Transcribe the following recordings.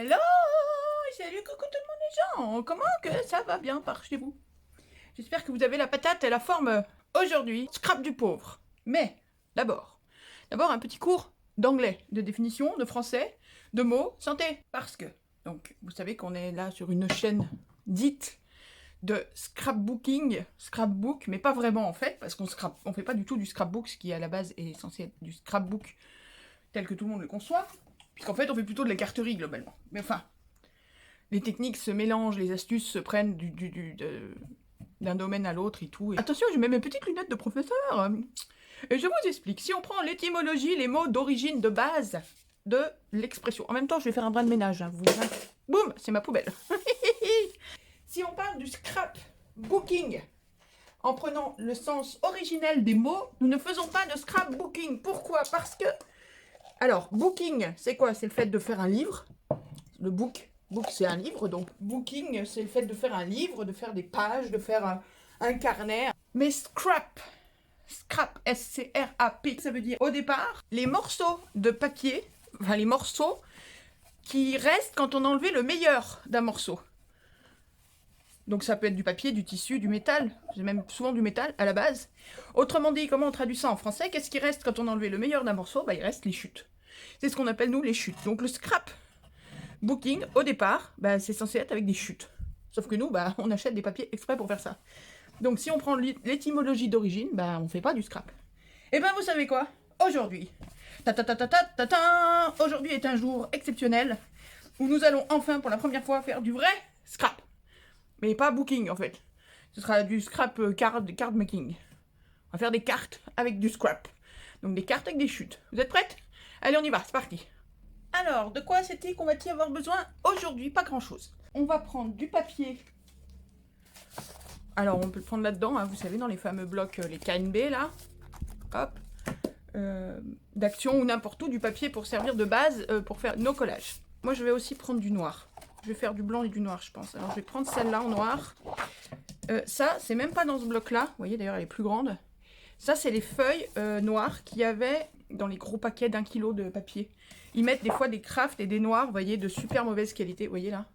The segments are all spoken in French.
Hello! Salut, coucou tout le monde les gens! Comment que ça va bien par chez vous? J'espère que vous avez la patate et la forme aujourd'hui. Scrap du pauvre. Mais, d'abord un petit cours d'anglais, de définition, de français, de mots, santé. Parce que, donc, vous savez qu'on est là sur une chaîne dite de scrapbooking, scrapbook, mais pas vraiment en fait, parce on fait pas du tout du scrapbook, ce qui à la base est censé être du scrapbook tel que tout le monde le conçoit. Puisqu'en fait, on fait plutôt de la carterie, globalement. Mais enfin, les techniques se mélangent, les astuces se prennent d'un domaine à l'autre et tout. Et... Attention, j'ai même mes petites lunettes de professeur. Et je vous explique. Si on prend l'étymologie, les mots d'origine, de base de l'expression. En même temps, je vais faire un brin de ménage. Hein, boum, c'est ma poubelle. Si on parle du scrapbooking, en prenant le sens originel des mots, nous ne faisons pas de scrapbooking. Pourquoi? Parce que... Alors, booking, c'est quoi? C'est le fait de faire un livre. Le book, c'est un livre. Donc, booking, c'est le fait de faire un livre, de faire des pages, de faire un carnet. Mais scrap, S-C-R-A-P, ça veut dire, au départ, les morceaux de papier, enfin, les morceaux qui restent quand on a enlevé le meilleur d'un morceau. Donc ça peut être du papier, du tissu, du métal, c'est même souvent du métal à la base. Autrement dit, comment on traduit ça en français? Qu'est-ce qui reste quand on a enlevé le meilleur d'un morceau? Bah, il reste les chutes. C'est ce qu'on appelle nous les chutes. Donc le scrap booking, au départ, bah, c'est censé être avec des chutes. Sauf que nous, bah, on achète des papiers exprès pour faire ça. Donc si on prend l'étymologie d'origine, bah, on fait pas du scrap. Et ben vous savez quoi? Aujourd'hui, aujourd'hui est un jour exceptionnel où nous allons enfin pour la première fois faire du vrai scrap. Mais pas booking en fait. Ce sera du scrap card making. On va faire des cartes avec du scrap. Donc des cartes avec des chutes. Vous êtes prêtes? Allez, on y va, c'est parti. Alors, de quoi c'était qu'on va-t-il avoir besoin aujourd'hui? Pas grand-chose. On va prendre du papier. Alors, on peut le prendre là-dedans, hein, vous savez, dans les fameux blocs, les KNB là. Hop. D'action ou n'importe où, du papier pour servir de base pour faire nos collages. Moi, je vais aussi prendre du noir. Je vais faire du blanc et du noir, je pense. Alors, je vais prendre celle-là en noir. Ça, c'est même pas dans ce bloc-là. Vous voyez, d'ailleurs, elle est plus grande. Ça, c'est les feuilles noires qu'il y avait dans les gros paquets d'1 kilo de papier. Ils mettent des fois des crafts et des noirs, vous voyez, de super mauvaise qualité. Vous voyez, là?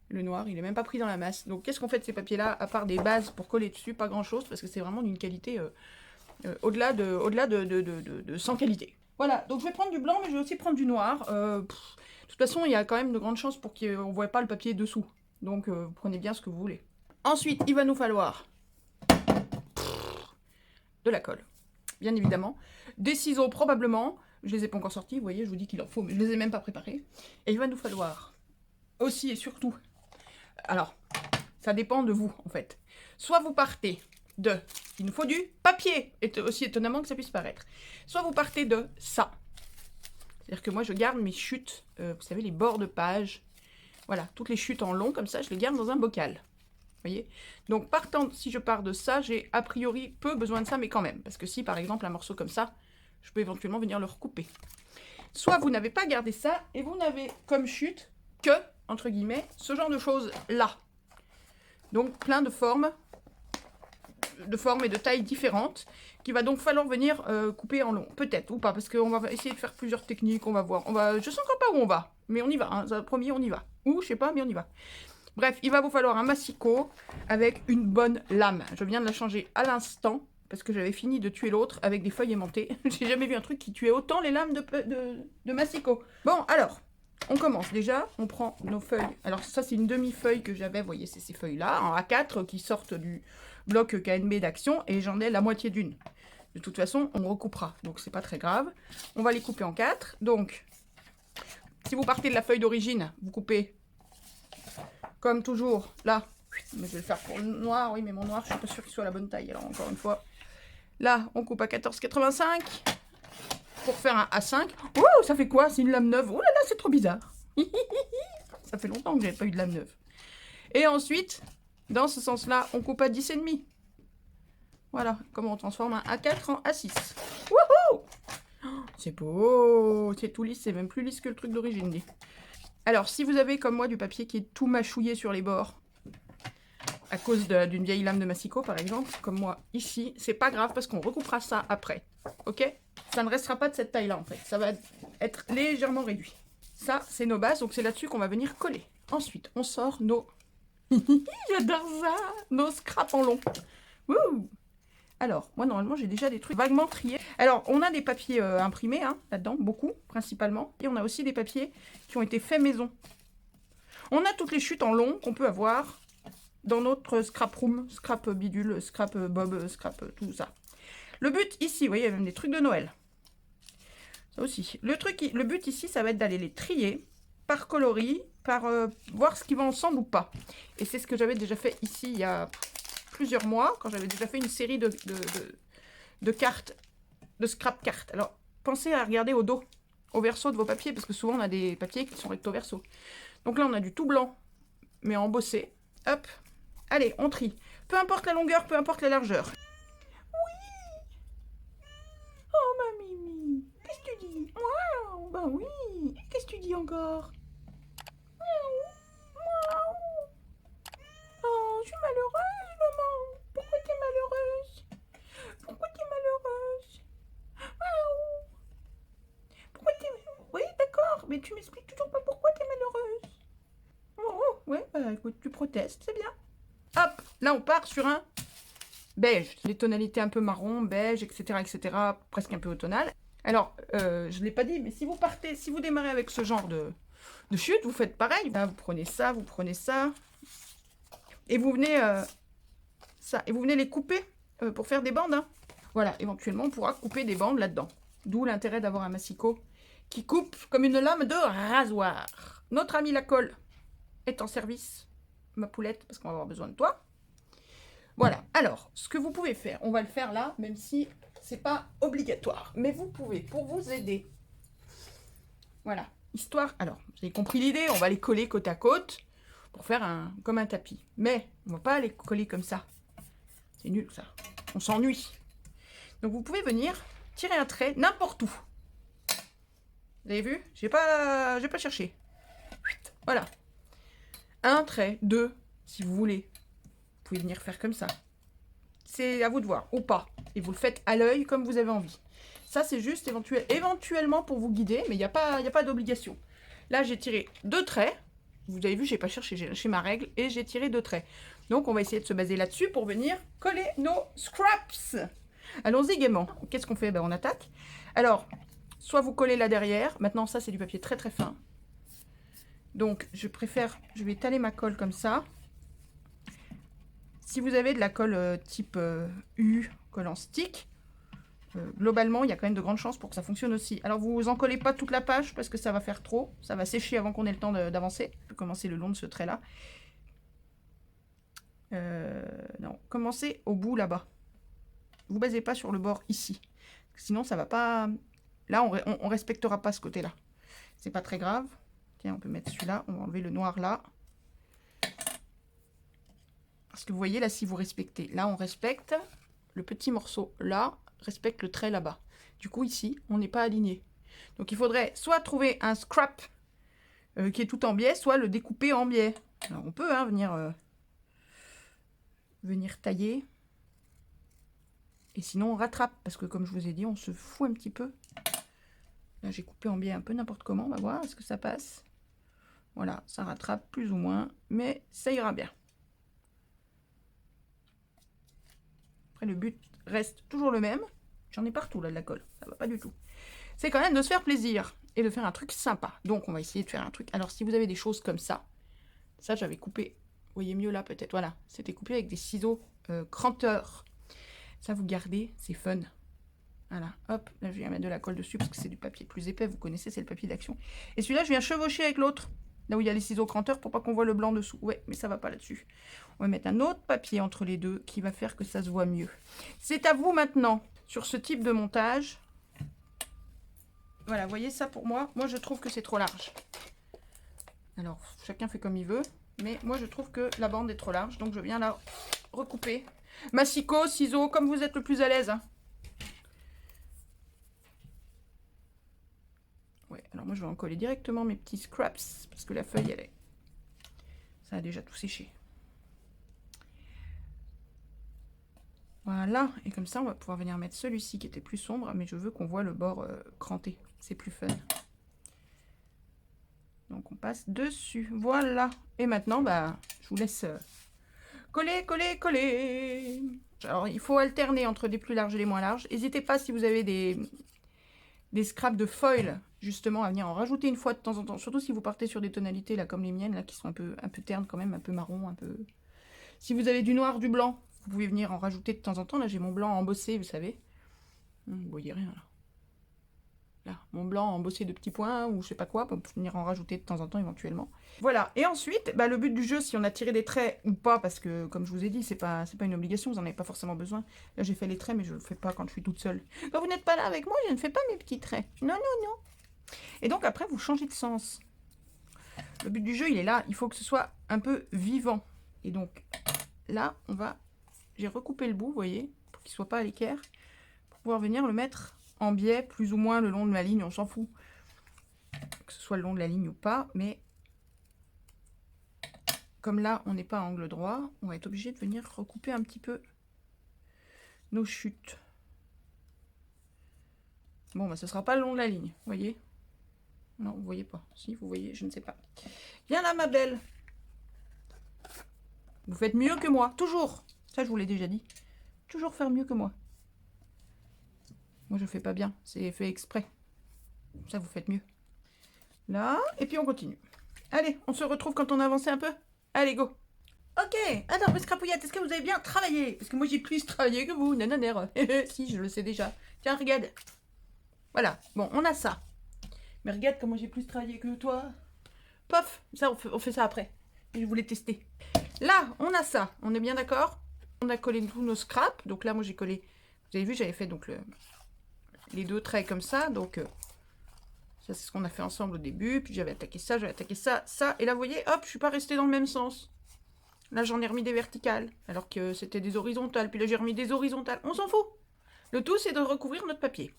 Le noir, il est même pas pris dans la masse. Donc, qu'est-ce qu'on fait de ces papiers-là, à part des bases pour coller dessus? Pas grand-chose, parce que c'est vraiment d'une qualité au-delà de sans qualité. Voilà, donc je vais prendre du blanc, mais je vais aussi prendre du noir. De toute façon, il y a quand même de grandes chances pour qu'on ne voit pas le papier dessous. Donc, vous prenez bien ce que vous voulez. Ensuite, il va nous falloir de la colle, bien évidemment. Des ciseaux, probablement. Je les ai pas encore sortis, vous voyez, je vous dis qu'il en faut, mais je les ai même pas préparés. Et il va nous falloir aussi et surtout... Alors, ça dépend de vous, en fait. Soit vous partez de... Il nous faut du papier, aussi étonnamment que ça puisse paraître. Soit vous partez de ça. C'est-à-dire que moi, je garde mes chutes, vous savez, les bords de page. Voilà, toutes les chutes en long, comme ça, je les garde dans un bocal. Vous voyez? Donc, si je pars de ça, j'ai a priori peu besoin de ça, mais quand même. Parce que si, par exemple, un morceau comme ça, je peux éventuellement venir le recouper. Soit vous n'avez pas gardé ça, et vous n'avez comme chute que, entre guillemets, ce genre de choses-là. Donc, plein de formes et de tailles différentes, qu'il va donc falloir venir couper en long. Peut-être, ou pas, parce qu'on va essayer de faire plusieurs techniques, on va voir. Je sais encore pas où on va, mais on y va, hein, promis, on y va. Ou, je sais pas, mais on y va. Bref, il va vous falloir un massicot avec une bonne lame. Je viens de la changer à l'instant, parce que j'avais fini de tuer l'autre avec des feuilles aimantées. J'ai jamais vu un truc qui tuait autant les lames de massicot. Bon, alors, on commence. Déjà, on prend nos feuilles. Alors ça, c'est une demi-feuille que j'avais, vous voyez, c'est ces feuilles-là, en A4, qui sortent du bloc KNB d'action, et j'en ai la moitié d'une. De toute façon, on recoupera, donc c'est pas très grave. On va les couper en 4. Donc, si vous partez de la feuille d'origine, vous coupez, comme toujours, là. Mais je vais le faire pour le noir, oui, mais mon noir, je suis pas sûre qu'il soit à la bonne taille, alors encore une fois. Là, on coupe à 14,85 pour faire un A5. Oh, ça fait quoi? C'est une lame neuve. Oh là là, c'est trop bizarre. Ça fait longtemps que j'avais pas eu de lame neuve. Et ensuite, dans ce sens-là, on coupe à 10,5. Voilà, comment on transforme un A4 en A6. Wouhou! C'est beau! C'est tout lisse, c'est même plus lisse que le truc d'origine, dit. Alors, si vous avez, comme moi, du papier qui est tout mâchouillé sur les bords, à cause d'une vieille lame de massicot, par exemple, comme moi ici, c'est pas grave parce qu'on recoupera ça après. Ok? Ça ne restera pas de cette taille-là, en fait. Ça va être légèrement réduit. Ça, c'est nos bases, donc c'est là-dessus qu'on va venir coller. Ensuite, on sort nos... J'adore ça! Nos scraps en long. Wouh! Alors, moi, normalement, j'ai déjà des trucs vaguement triés. Alors, on a des papiers imprimés, hein, là-dedans, beaucoup, principalement. Et on a aussi des papiers qui ont été faits maison. On a toutes les chutes en long qu'on peut avoir dans notre scrap room, scrap bidule, scrap bob, scrap tout ça. Le but ici, vous voyez, il y a même des trucs de Noël. Ça aussi. Le but ici, ça va être d'aller les trier par coloris, par voir ce qui va ensemble ou pas. Et c'est ce que j'avais déjà fait ici il y a plusieurs mois, quand j'avais déjà fait une série de cartes, de scrap cartes. Alors, pensez à regarder au dos, au verso de vos papiers, parce que souvent on a des papiers qui sont recto verso. Donc là, on a du tout blanc, mais embossé. Hop, allez, on trie. Peu importe la longueur, peu importe la largeur. Oh, ma Mimi, qu'est-ce que tu dis? Waouh, bah oui. Qu'est-ce que tu dis encore? Miaou, miaou. Oh, je suis malheureuse, maman. Pourquoi t'es malheureuse? Pourquoi t'es malheureuse? Miaou. Pourquoi t'es... Oui, d'accord, mais tu m'expliques toujours pas pourquoi t'es malheureuse. Oh, ouais, bah écoute, tu protestes, c'est bien. Hop, là on part sur un beige. Les tonalités un peu marron, beige, etc., presque un peu automnal. Alors, je ne l'ai pas dit, mais si vous partez, si vous démarrez avec ce genre de chute, vous faites pareil. Là, vous prenez ça, et vous venez les couper pour faire des bandes. Hein. Voilà, éventuellement, on pourra couper des bandes là-dedans. D'où l'intérêt d'avoir un massicot qui coupe comme une lame de rasoir. Notre ami la colle est en service, ma poulette, parce qu'on va avoir besoin de toi. Voilà, alors, ce que vous pouvez faire, on va le faire là, même si c'est pas obligatoire. Mais vous pouvez, pour vous aider, voilà, histoire... Alors, vous avez compris l'idée, on va les coller côte à côte pour faire comme un tapis. Mais on va pas les coller comme ça. C'est nul, ça. On s'ennuie. Donc, vous pouvez venir tirer un trait n'importe où. Vous avez vu? J'ai pas cherché. Voilà. Un trait, deux, si vous voulez. Vous pouvez venir faire comme ça. C'est à vous de voir, ou pas. Et vous le faites à l'œil comme vous avez envie. Ça, c'est juste éventuellement pour vous guider, mais il n'y a pas d'obligation. Là, j'ai tiré 2 traits. Vous avez vu, j'ai pas cherché, j'ai lâché ma règle et j'ai tiré 2 traits. Donc, on va essayer de se baser là-dessus pour venir coller nos scraps. Allons-y gaiement. Qu'est-ce qu'on fait? Ben, on attaque. Alors, soit vous collez là derrière. Maintenant, ça, c'est du papier très très fin. Donc, je vais étaler ma colle comme ça. Si vous avez de la colle type U, colle en stick, globalement, il y a quand même de grandes chances pour que ça fonctionne aussi. Alors, vous en collez pas toute la page parce que ça va faire trop. Ça va sécher avant qu'on ait le temps d'avancer. Je vais commencer le long de ce trait-là. Non, commencez au bout là-bas. Vous ne basez pas sur le bord ici. Sinon, ça va pas... Là, on respectera pas ce côté-là. C'est pas très grave. Tiens, on peut mettre celui-là. On va enlever le noir là. Parce que vous voyez, là, si vous respectez, là, on respecte le petit morceau là, respecte le trait là-bas. Du coup, ici, on n'est pas aligné. Donc, il faudrait soit trouver un scrap qui est tout en biais, soit le découper en biais. Alors, on peut venir tailler. Et sinon, on rattrape. Parce que, comme je vous ai dit, on se fout un petit peu. Là, j'ai coupé en biais un peu n'importe comment. On va voir, est-ce que ça passe? Voilà, ça rattrape plus ou moins. Mais ça ira bien. Après, le but reste toujours le même. J'en ai partout, là, de la colle. Ça va pas du tout. C'est quand même de se faire plaisir et de faire un truc sympa. Donc, on va essayer de faire un truc. Alors, si vous avez des choses comme ça, j'avais coupé, vous voyez mieux là, peut-être. Voilà, c'était coupé avec des ciseaux cranteurs. Ça, vous gardez, c'est fun. Voilà, hop, là, je viens mettre de la colle dessus parce que c'est du papier plus épais. Vous connaissez, c'est le papier d'action. Et celui-là, je viens chevaucher avec l'autre. Là où il y a les ciseaux cranteurs pour pas qu'on voit le blanc dessous. Ouais, mais ça va pas là-dessus. On va mettre un autre papier entre les deux qui va faire que ça se voit mieux. C'est à vous maintenant, sur ce type de montage. Voilà, vous voyez ça pour moi. Moi, je trouve que c'est trop large. Alors, chacun fait comme il veut. Mais moi, je trouve que la bande est trop large. Donc, je viens la recouper. Massicot, ciseaux, comme vous êtes le plus à l'aise. Hein. Ouais, alors moi, je vais en coller directement mes petits scraps. Parce que la feuille, elle est... Ça a déjà tout séché. Voilà, et comme ça, on va pouvoir venir mettre celui-ci qui était plus sombre, mais je veux qu'on voit le bord cranté. C'est plus fun. Donc on passe dessus. Voilà. Et maintenant, bah, je vous laisse coller, coller, coller. Alors il faut alterner entre des plus larges et des moins larges. N'hésitez pas si vous avez des scraps de foil, justement, à venir en rajouter une fois de temps en temps. Surtout si vous partez sur des tonalités là comme les miennes, là, qui sont un peu ternes quand même, un peu marron, un peu... Si vous avez du noir, du blanc, vous pouvez venir en rajouter de temps en temps. Là, j'ai mon blanc embossé, vous savez. Vous voyez rien, là. Là, mon blanc embossé de petits points, ou je sais pas quoi, pour venir en rajouter de temps en temps, éventuellement. Voilà. Et ensuite, bah, le but du jeu, si on a tiré des traits ou pas, parce que, comme je vous ai dit, c'est pas une obligation, vous en avez pas forcément besoin. Là, j'ai fait les traits, mais je le fais pas quand je suis toute seule. Quand vous n'êtes pas là avec moi, je ne fais pas mes petits traits. Non, non, non. Et donc, après, vous changez de sens. Le but du jeu, il est là. Il faut que ce soit un peu vivant. Et donc, là, j'ai recoupé le bout, vous voyez, pour qu'il soit pas à l'équerre, pour pouvoir venir le mettre en biais, plus ou moins le long de la ligne, on s'en fout. Que ce soit le long de la ligne ou pas, mais comme là, on n'est pas à angle droit, on va être obligé de venir recouper un petit peu nos chutes. Bon, bah, ce sera pas le long de la ligne, vous voyez? Non, vous voyez pas. Si, vous voyez, je ne sais pas. Viens là, ma belle. Vous faites mieux que moi, toujours. Ça, je vous l'ai déjà dit. Toujours faire mieux que moi. Moi, je fais pas bien. C'est fait exprès. Ça, vous faites mieux. Là, et puis on continue. Allez, on se retrouve quand on a avancé un peu. Allez, go. Ok, alors, mes scrapouillettes, est-ce que vous avez bien travaillé? Parce que moi, j'ai plus travaillé que vous, nananère. Si, je le sais déjà. Tiens, regarde. Voilà, bon, on a ça. Mais regarde comment j'ai plus travaillé que toi. Pof, ça, on fait ça après. Et je voulais tester. Là, on a ça. On est bien d'accord? On a collé tous nos scraps. Donc là, moi, j'ai collé... Vous avez vu, j'avais fait donc les deux traits comme ça. Donc, ça, c'est ce qu'on a fait ensemble au début. Puis j'avais attaqué ça, ça. Et là, vous voyez, hop, je suis pas restée dans le même sens. Là, j'en ai remis des verticales. Alors que c'était des horizontales. Puis là, j'ai remis des horizontales. On s'en fout. Le tout, c'est de recouvrir notre papier.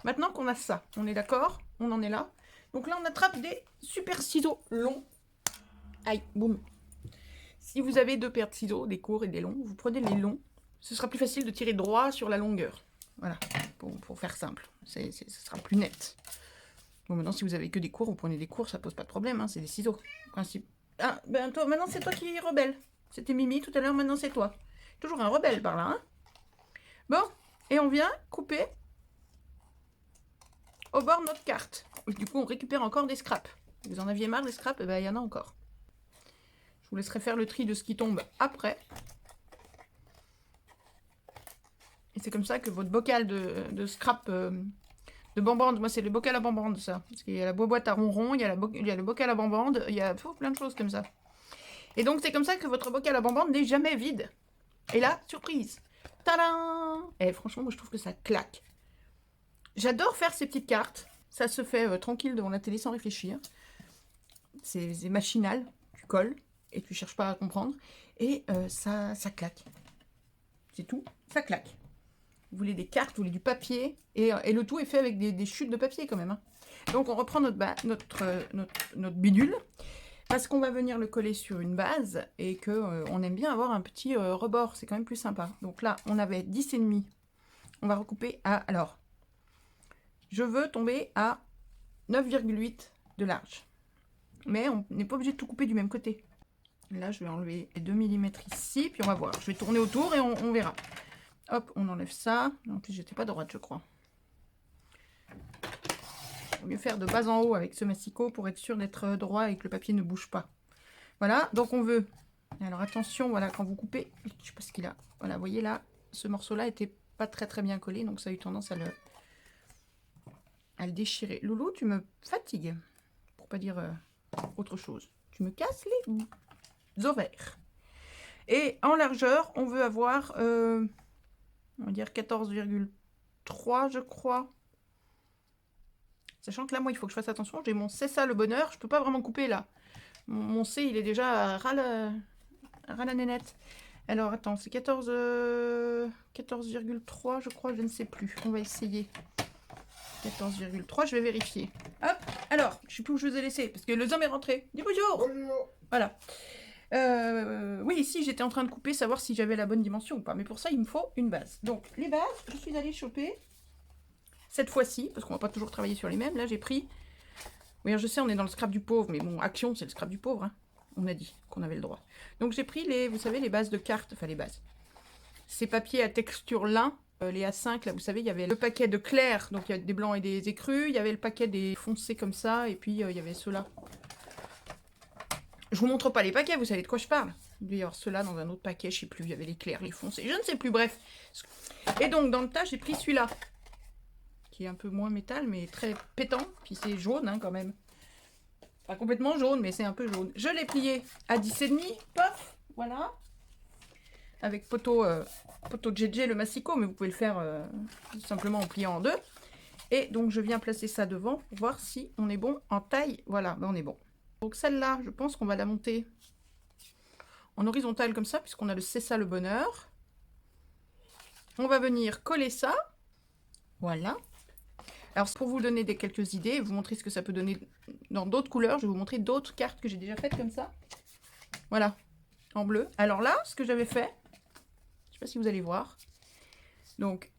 Maintenant qu'on a ça, on est d'accord? On en est là. Donc là, on attrape des super ciseaux longs. Aïe, boum. Si vous avez deux paires de ciseaux, des courts et des longs, vous prenez les longs. Ce sera plus facile de tirer droit sur la longueur. Voilà, pour faire simple. Ce sera plus net. Bon, maintenant, si vous avez que des courts, vous prenez des courts, ça pose pas de problème. Hein, c'est des ciseaux. Principe. Ah, ben toi, maintenant, c'est toi qui es rebelle. C'était Mimi tout à l'heure, maintenant, c'est toi. Toujours un rebelle par là. Hein. Bon, et on vient couper au bord de notre carte. Du coup, on récupère encore des scraps. Vous en aviez marre des scraps? Eh ben, il y en a encore. Je vous laisserai faire le tri de ce qui tombe après. Et c'est comme ça que votre bocal de scrap de bambande, moi c'est le bocal à bambande ça. Parce qu'il y a la boîte à ronron, il y a le bocal à bambande, il y a plein de choses comme ça. Et donc c'est comme ça que votre bocal à bambande n'est jamais vide. Et là, surprise. Tadam! Et franchement, moi je trouve que ça claque. J'adore faire ces petites cartes. Ça se fait tranquille devant la télé sans réfléchir. C'est machinal. Tu colles et tu cherches pas à comprendre. Et ça claque. C'est tout. Ça claque. Vous voulez des cartes, vous voulez du papier. Et le tout est fait avec des chutes de papier quand même. Hein. Donc on reprend notre bidule. Parce qu'on va venir le coller sur une base. Et qu'on aime bien avoir un petit rebord. C'est quand même plus sympa. Donc là, on avait 10,5. On va recouper à... Alors, je veux tomber à 9,8 de large. Mais on n'est pas obligé de tout couper du même côté. Là, je vais enlever les 2 mm ici. Puis on va voir. Je vais tourner autour et on verra. Hop, on enlève ça. En plus, j'étais pas droite, je crois. Il vaut mieux faire de bas en haut avec ce massicot pour être sûr d'être droit et que le papier ne bouge pas. Voilà, donc on veut... Alors attention, voilà, quand vous coupez... Je sais pas ce qu'il a. Voilà, vous voyez là, ce morceau-là était pas très bien collé. Donc ça a eu tendance à le déchirer. Loulou, tu me fatigues. Pour pas dire autre chose. Tu me casses les ovaires. Et en largeur, on veut avoir... on va dire 14,3 je crois. Sachant que là, moi, il faut que je fasse attention. J'ai mon c'est ça le bonheur. Je peux pas vraiment couper là. Mon C, il est déjà à ras la nénette. Alors, attends, c'est 14,3 je crois. Je ne sais plus. On va essayer. 14,3, je vais vérifier. Hop, alors, je sais plus où je vous ai laissé. Parce que le homme est rentré. Dis bonjour. Bonjour. Voilà. Oui, ici j'étais en train de couper, savoir si j'avais la bonne dimension ou pas. Mais pour ça, il me faut une base. Donc, les bases, je suis allée choper cette fois-ci, parce qu'on va pas toujours travailler sur les mêmes. Là, j'ai pris Oui, je sais, on est dans le scrap du pauvre, mais bon, Action, c'est le scrap du pauvre, hein. On a dit qu'on avait le droit. Donc j'ai pris les, vous savez, les bases de cartes, enfin les bases. Ces papiers à texture lin, les A5, là, vous savez, il y avait le paquet de clairs, donc il y a des blancs et des écrus, il y avait le paquet des foncés comme ça, et puis il y avait ceux-là. Je vous montre pas les paquets, vous savez de quoi je parle. Il doit y avoir ceux-là dans un autre paquet, je sais plus, il y avait les clairs, les foncés, je ne sais plus, bref. Et donc, dans le tas, j'ai pris celui-là, qui est un peu moins métal, mais très pétant, puis c'est jaune, hein, quand même. Pas complètement jaune, mais c'est un peu jaune. Je l'ai plié à 10,5, paf, voilà. Avec poteau de GG, le massicot, mais vous pouvez le faire tout simplement en pliant en deux. Et donc, je viens placer ça devant pour voir si on est bon en taille. Voilà, ben on est bon. Donc, celle-là, je pense qu'on va la monter en horizontal comme ça, puisqu'on a le C'est ça le bonheur. On va venir coller ça. Voilà. Alors, pour vous donner quelques idées, vous montrer ce que ça peut donner dans d'autres couleurs, je vais vous montrer d'autres cartes que j'ai déjà faites comme ça. Voilà, en bleu. Alors là, ce que j'avais fait, je ne sais pas si vous allez voir. Donc,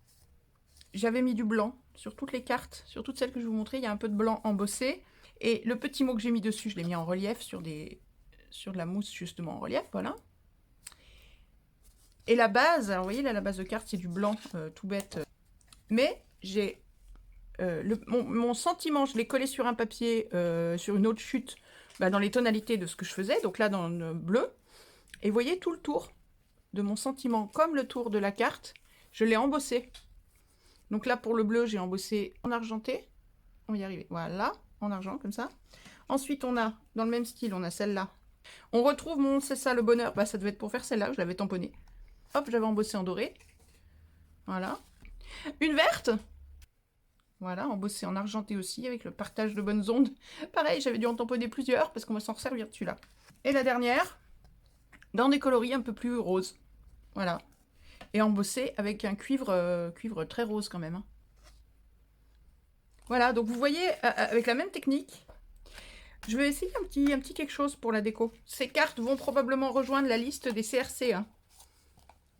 j'avais mis du blanc sur toutes les cartes, sur toutes celles que je vous montrais, il y a un peu de blanc embossé. Et le petit mot que j'ai mis dessus, je l'ai mis en relief sur de la mousse justement en relief, voilà. Et la base, alors vous voyez là, la base de carte, c'est du blanc tout bête. Mais j'ai mon sentiment, je l'ai collé sur un papier, sur une autre chute, dans les tonalités de ce que je faisais, donc là dans le bleu. Et vous voyez tout le tour de mon sentiment, comme le tour de la carte, je l'ai embossé. Donc là pour le bleu, j'ai embossé en argenté. On va y arriver, voilà, en argent comme ça. Ensuite on a, dans le même style, on a celle-là. On retrouve mon C'est ça le bonheur, ça devait être pour faire celle-là, je l'avais tamponnée. Hop, j'avais embossé en doré. Voilà. Une verte. Voilà, embossé en argenté aussi, avec le partage de bonnes ondes. Pareil, j'avais dû en tamponner plusieurs, parce qu'on va s'en resservir dessus là. Et la dernière, dans des coloris un peu plus roses. Voilà. Et embossé avec un cuivre, cuivre très rose quand même. Hein. Voilà, donc vous voyez, avec la même technique, je vais essayer un petit quelque chose pour la déco. Ces cartes vont probablement rejoindre la liste des CRC. Hein.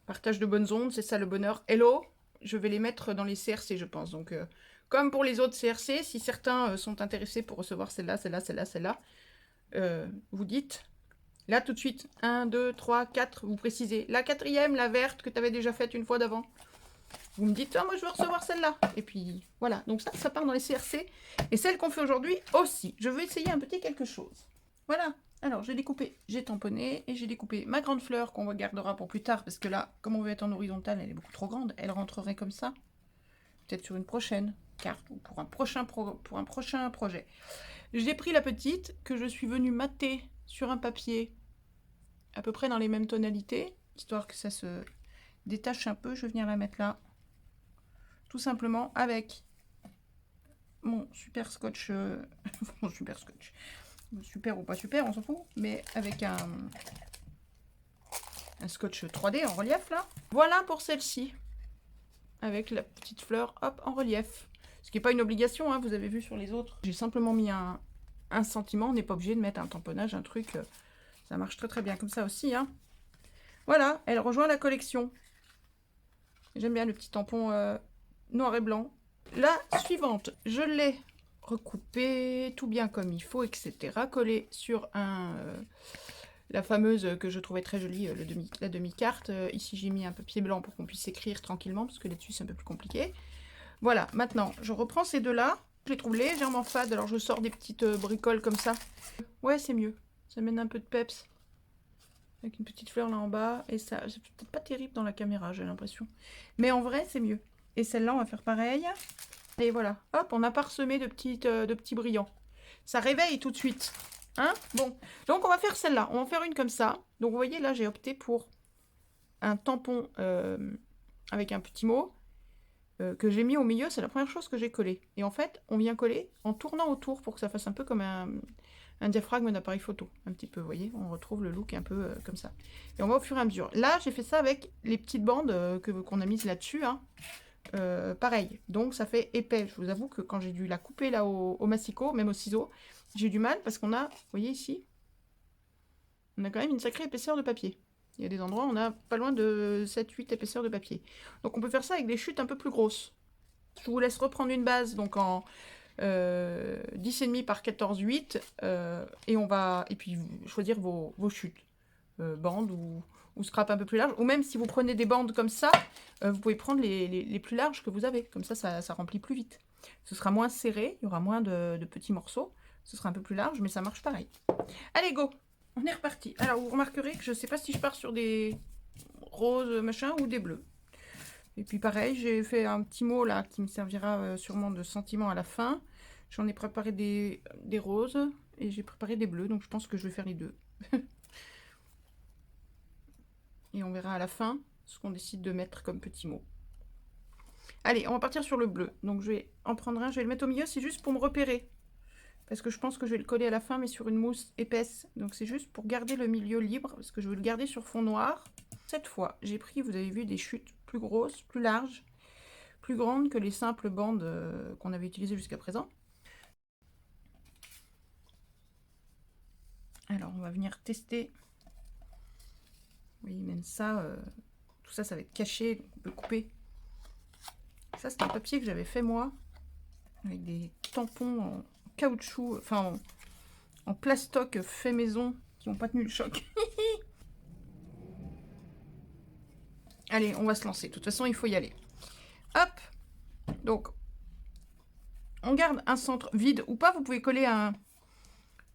Partage de bonnes ondes, c'est ça le bonheur. Hello, je vais les mettre dans les CRC, je pense. Donc, comme pour les autres CRC, si certains sont intéressés pour recevoir celle-là, celle-là, celle-là, celle-là, vous dites, là tout de suite, 1, 2, 3, 4, vous précisez. La quatrième, la verte, que tu avais déjà faite une fois d'avant. Vous me dites, ah, moi je veux recevoir celle-là. Et puis, voilà. Donc ça part dans les CRC. Et celle qu'on fait aujourd'hui aussi. Je veux essayer un petit quelque chose. Voilà. Alors, j'ai découpé, j'ai tamponné et j'ai découpé ma grande fleur qu'on gardera pour plus tard parce que là, comme on veut être en horizontal, elle est beaucoup trop grande. Elle rentrerait comme ça. Peut-être sur une prochaine carte ou pour un prochain projet. J'ai pris la petite que je suis venue mater sur un papier à peu près dans les mêmes tonalités, histoire que ça se détache un peu. Je vais venir la mettre là. Tout simplement avec mon super scotch. Mon super scotch. Super ou pas super, on s'en fout. Mais avec un scotch 3D en relief là. Voilà pour celle-ci. Avec la petite fleur, hop, en relief. Ce qui n'est pas une obligation, hein, vous avez vu sur les autres. J'ai simplement mis un sentiment. On n'est pas obligé de mettre un tamponnage, un truc. Ça marche très très bien comme ça aussi. Hein. Voilà, elle rejoint la collection. J'aime bien le petit tampon noir et blanc. La suivante, je l'ai recoupée tout bien comme il faut, etc. Collée sur la fameuse que je trouvais très jolie, la demi-carte. Ici, j'ai mis un papier blanc pour qu'on puisse écrire tranquillement, parce que là-dessus, c'est un peu plus compliqué. Voilà, maintenant, je reprends ces deux-là. Je les trouve légèrement fades, alors je sors des petites bricoles comme ça. Ouais, c'est mieux. Ça mène un peu de peps. Avec une petite fleur là en bas. Et ça, c'est peut-être pas terrible dans la caméra, j'ai l'impression. Mais en vrai, c'est mieux. Et celle-là, on va faire pareil. Et voilà. Hop, on a parsemé de petits brillants. Ça réveille tout de suite. Hein? Bon. Donc, on va faire celle-là. On va en faire une comme ça. Donc, vous voyez, là, j'ai opté pour un tampon avec un petit mot que j'ai mis au milieu. C'est la première chose que j'ai collée. Et en fait, on vient coller en tournant autour pour que ça fasse un peu comme un diaphragme d'appareil photo. Un petit peu, vous voyez. On retrouve le look un peu comme ça. Et on va au fur et à mesure. Là, j'ai fait ça avec les petites bandes qu'on a mises là-dessus. Hein. Pareil, donc ça fait épais. Je vous avoue que quand j'ai dû la couper là au massicot, même au ciseau, j'ai eu du mal parce qu'on a, vous voyez ici, on a quand même une sacrée épaisseur de papier. Il y a des endroits où on a pas loin de 7-8 épaisseurs de papier. Donc on peut faire ça avec des chutes un peu plus grosses. Je vous laisse reprendre une base donc en 10,5 par 14,8 et puis choisir vos chutes. Bandes ou scrap un peu plus large. Ou même si vous prenez des bandes comme ça, vous pouvez prendre les plus larges que vous avez. Comme ça remplit plus vite. Ce sera moins serré, il y aura moins de petits morceaux. Ce sera un peu plus large, mais ça marche pareil. Allez, go! On est reparti. Alors, vous remarquerez que je ne sais pas si je pars sur des roses, machin, ou des bleus. Et puis pareil, j'ai fait un petit mot là qui me servira sûrement de sentiment à la fin. J'en ai préparé des roses et j'ai préparé des bleus, donc je pense que je vais faire les deux. Et on verra à la fin ce qu'on décide de mettre comme petit mot. Allez, on va partir sur le bleu. Donc je vais en prendre un, je vais le mettre au milieu, c'est juste pour me repérer. Parce que je pense que je vais le coller à la fin, mais sur une mousse épaisse. Donc c'est juste pour garder le milieu libre, parce que je veux le garder sur fond noir. Cette fois, j'ai pris, vous avez vu, des chutes plus grosses, plus larges, plus grandes que les simples bandes qu'on avait utilisées jusqu'à présent. Alors, on va venir tester. Vous voyez, même ça, tout ça, ça va être caché, donc on peut couper. Ça, c'est un papier que j'avais fait moi, avec des tampons en caoutchouc, enfin en plastoc fait maison, qui n'ont pas tenu le choc. Allez, on va se lancer. De toute façon, il faut y aller. Hop. Donc, on garde un centre vide ou pas. Vous pouvez coller un...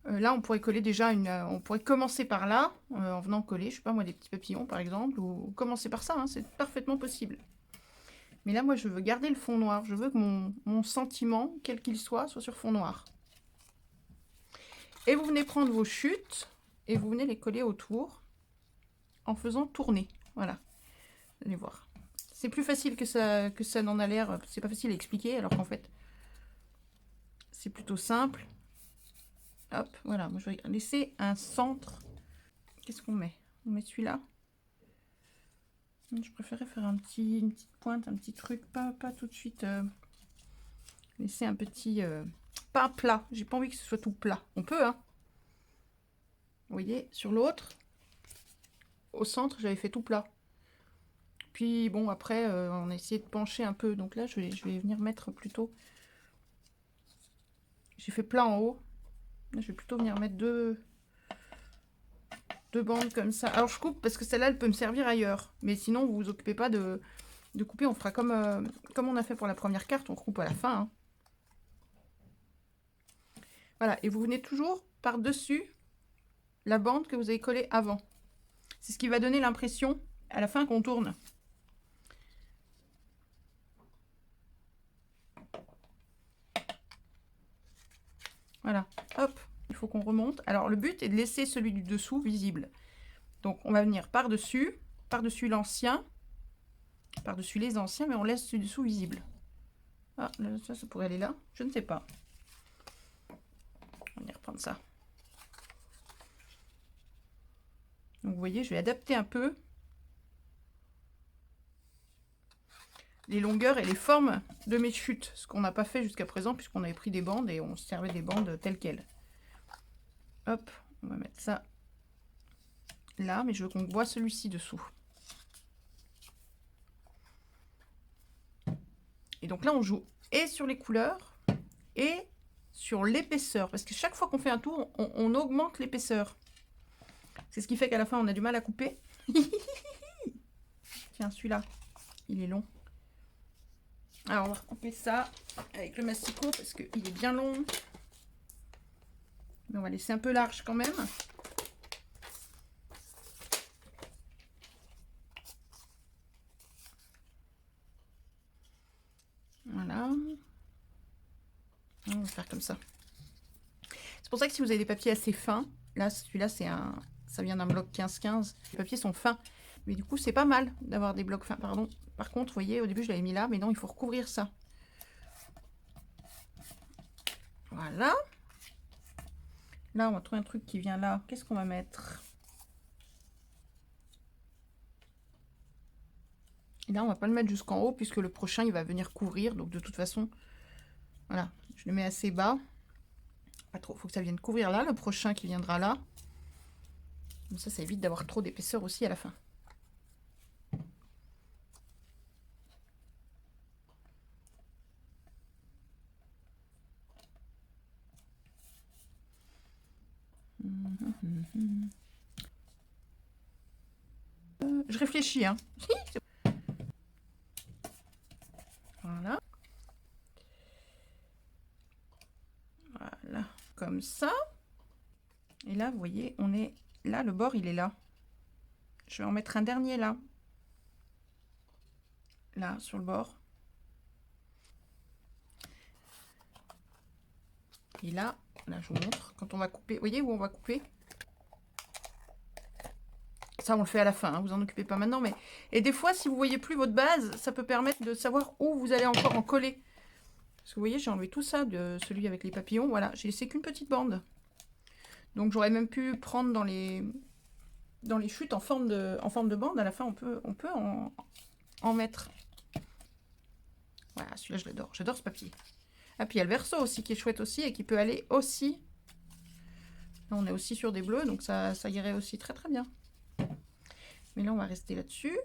là, on pourrait coller déjà une... on pourrait commencer par là, en venant coller, je sais pas moi, des petits papillons, par exemple. Ou commencer par ça, hein, c'est parfaitement possible. Mais là, moi, je veux garder le fond noir. Je veux que mon sentiment, quel qu'il soit sur fond noir. Et vous venez prendre vos chutes et vous venez les coller autour en faisant tourner. Voilà. Vous allez voir. C'est plus facile que ça n'en a l'air. C'est pas facile à expliquer, alors qu'en fait, c'est plutôt simple. Hop, voilà. Moi, je vais laisser un centre. Qu'est-ce qu'on met? On met celui-là. Je préférais faire une petite pointe, un petit truc. Pas tout de suite. Laisser un petit... pas plat. J'ai pas envie que ce soit tout plat. On peut, hein. Vous voyez, sur l'autre, au centre, j'avais fait tout plat. Puis bon, après, on a essayé de pencher un peu. Donc là, je vais venir mettre plutôt... J'ai fait plat en haut. Là, je vais plutôt venir mettre deux bandes comme ça. Alors, je coupe parce que celle-là, elle peut me servir ailleurs. Mais sinon, vous vous occupez pas de couper. On fera comme on a fait pour la première carte. On coupe à la fin. Hein. Voilà. Et vous venez toujours par-dessus la bande que vous avez collée avant. C'est ce qui va donner l'impression à la fin qu'on tourne. Voilà, hop, il faut qu'on remonte. Alors, le but est de laisser celui du dessous visible. Donc, on va venir par-dessus l'ancien, par-dessus les anciens, mais on laisse celui dessous visible. Ah, ça pourrait aller là, je ne sais pas. On va venir prendre ça. Donc, vous voyez, je vais adapter un peu les longueurs et les formes de mes chutes, ce qu'on n'a pas fait jusqu'à présent puisqu'on avait pris des bandes et on se servait des bandes telles quelles. Hop, on va mettre ça là, mais je veux qu'on voit celui-ci dessous. Et donc là, on joue et sur les couleurs et sur l'épaisseur, parce que chaque fois qu'on fait un tour, on augmente l'épaisseur. C'est ce qui fait qu'à la fin, on a du mal à couper. Tiens, celui-là, il est long. Alors, on va recouper ça avec le masticot parce qu'il est bien long. Mais on va laisser un peu large quand même. Voilà. On va faire comme ça. C'est pour ça que si vous avez des papiers assez fins, là, celui-là, ça vient d'un bloc 15-15. Les papiers sont fins. Mais du coup, c'est pas mal d'avoir des blocs fins, pardon. Par contre, vous voyez, au début, je l'avais mis là, mais non, il faut recouvrir ça. Voilà. Là, on va trouver un truc qui vient là. Qu'est-ce qu'on va mettre? Et là, on va pas le mettre jusqu'en haut, puisque le prochain, il va venir couvrir. Donc, de toute façon, voilà, je le mets assez bas. Pas trop, il faut que ça vienne couvrir là, le prochain qui viendra là. Comme ça évite d'avoir trop d'épaisseur aussi à la fin. Je réfléchis, hein. Voilà. Voilà, comme ça. Et là, vous voyez, on est là, le bord, il est là. Je vais en mettre un dernier là. Là, sur le bord. Et là, je vous montre, quand on va couper, vous voyez où on va couper? Ça, on le fait à la fin, hein, vous en occupez pas maintenant. Mais et des fois, si vous voyez plus votre base, ça peut permettre de savoir où vous allez encore en coller. Parce que vous voyez, j'ai enlevé tout ça de celui avec les papillons. Voilà, j'ai laissé qu'une petite bande. Donc, j'aurais même pu prendre dans les chutes en forme de bande. À la fin, on peut en mettre. Voilà, celui-là, je l'adore. J'adore ce papier. Ah, puis il y a le verso aussi qui est chouette aussi et qui peut aller aussi. Là, on est aussi sur des bleus, donc ça irait aussi très très bien. Mais là, on va rester là-dessus.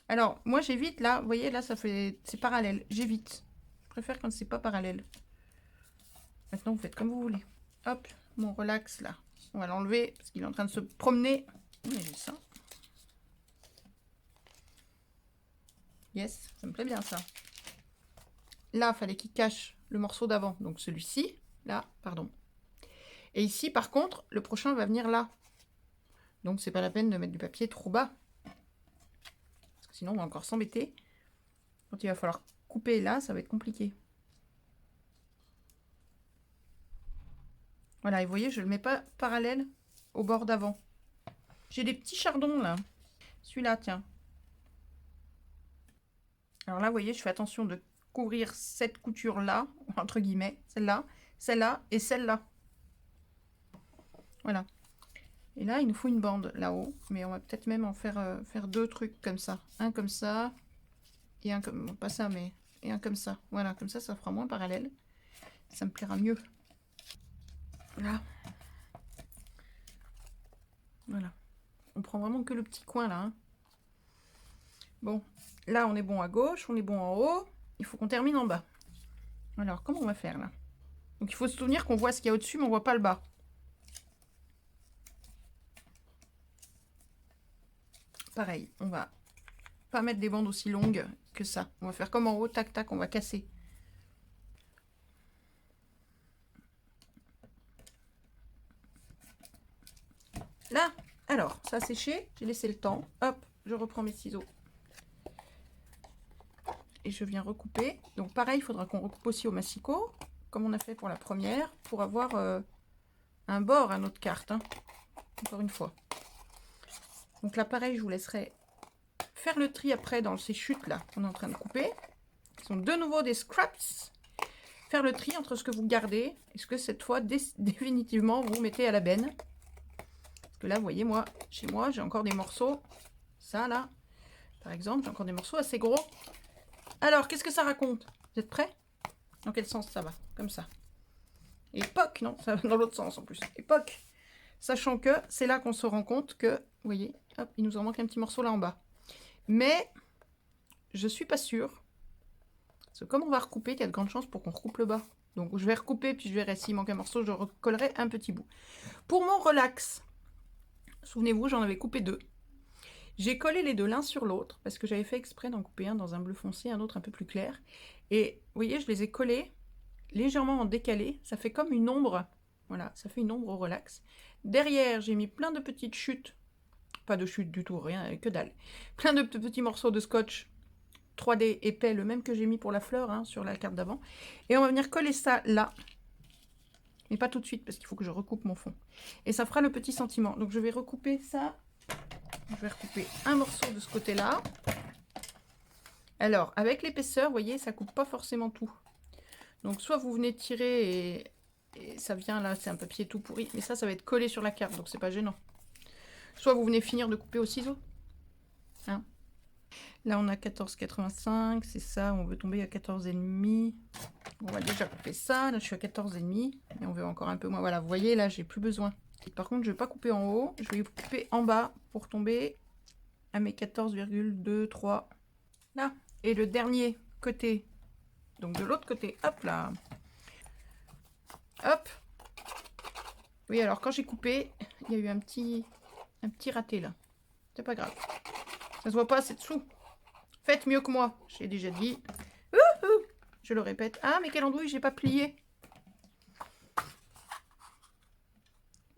Alors, moi, j'évite là. Vous voyez, là, c'est parallèle. J'évite. Je préfère quand c'est pas parallèle. Maintenant, vous faites comme vous voulez. Hop, mon relax là. On va l'enlever parce qu'il est en train de se promener. On a vu ça. Yes, ça me plaît bien ça. Là, il fallait qu'il cache le morceau d'avant. Donc celui-ci, là, pardon. Et ici, par contre, le prochain va venir là. Donc, c'est pas la peine de mettre du papier trop bas. Parce que sinon, on va encore s'embêter. Quand il va falloir couper là, ça va être compliqué. Voilà, et vous voyez, je ne le mets pas parallèle au bord d'avant. J'ai des petits chardons là. Celui-là, tiens. Alors là, vous voyez, je fais attention de couvrir cette couture-là, entre guillemets, celle-là et celle-là. Voilà. Et là, il nous faut une bande là-haut, mais on va peut-être même en faire, faire deux trucs comme ça. Un comme ça, et un comme... Bon, pas ça, mais... Et un comme ça. Voilà, comme ça fera moins parallèle. Ça me plaira mieux. Là. Voilà. On prend vraiment que le petit coin là. Hein. Bon, là, on est bon à gauche, on est bon en haut. Il faut qu'on termine en bas. Alors, comment on va faire là? Donc, il faut se souvenir qu'on voit ce qu'il y a au-dessus, mais on voit pas le bas. Pareil, on va pas mettre des bandes aussi longues que ça. On va faire comme en haut, tac, tac, on va casser. Là, alors, ça a séché, j'ai laissé le temps. Hop, je reprends mes ciseaux. Et je viens recouper. Donc pareil, il faudra qu'on recoupe aussi au massicot, comme on a fait pour la première, pour avoir un bord à notre carte. Hein. Encore une fois. Donc là, pareil, je vous laisserai faire le tri après dans ces chutes là qu'on est en train de couper. Ce sont de nouveau des scraps. Faire le tri entre ce que vous gardez et ce que cette fois, définitivement, vous mettez à la benne. Parce que là, vous voyez, moi, chez moi, j'ai encore des morceaux. Ça, là, par exemple, j'ai encore des morceaux assez gros. Alors, qu'est-ce que ça raconte? Vous êtes prêts? Dans quel sens ça va? Comme ça. Époque, non, ça va dans l'autre sens en plus. Époque. Sachant que c'est là qu'on se rend compte que, vous voyez, hop, il nous en manque un petit morceau là en bas. Mais, je suis pas sûre. Parce que comme on va recouper, il y a de grandes chances pour qu'on recoupe le bas. Donc, je vais recouper, puis je verrai s'il manque un morceau, je recollerai un petit bout. Pour mon relax, souvenez-vous, j'en avais coupé deux. J'ai collé les deux l'un sur l'autre parce que j'avais fait exprès d'en couper un dans un bleu foncé, un autre un peu plus clair. Et vous voyez, je les ai collés légèrement en décalé. Ça fait comme une ombre. Voilà, ça fait une ombre au relax. Derrière, j'ai mis plein de petites chutes. Pas de chutes du tout, rien, que dalle. Plein de petits morceaux de scotch 3D épais, le même que j'ai mis pour la fleur hein, sur la carte d'avant. Et on va venir coller ça là. Mais pas tout de suite parce qu'il faut que je recoupe mon fond. Et ça fera le petit sentiment. Donc je vais recouper ça. Je vais recouper un morceau de ce côté-là. Alors, avec l'épaisseur, vous voyez, ça coupe pas forcément tout. Donc, soit vous venez tirer et ça vient là, c'est un papier tout pourri. Mais ça va être collé sur la carte, donc c'est pas gênant. Soit vous venez finir de couper au ciseau. Hein? Là, on a 14,85, c'est ça, on veut tomber à 14,5. On va déjà couper ça. Là, je suis à 14,5. Et on veut encore un peu moins. Voilà, vous voyez, là, j'ai plus besoin. Par contre, je ne vais pas couper en haut, je vais couper en bas pour tomber à mes 14,23. Là. Et le dernier côté, donc de l'autre côté, hop là. Hop. Oui, alors quand j'ai coupé, il y a eu un petit raté là. C'est pas grave. Ça se voit pas, c'est dessous. Faites mieux que moi, j'ai déjà dit. Je le répète. Ah, mais quelle andouille, j'ai pas plié.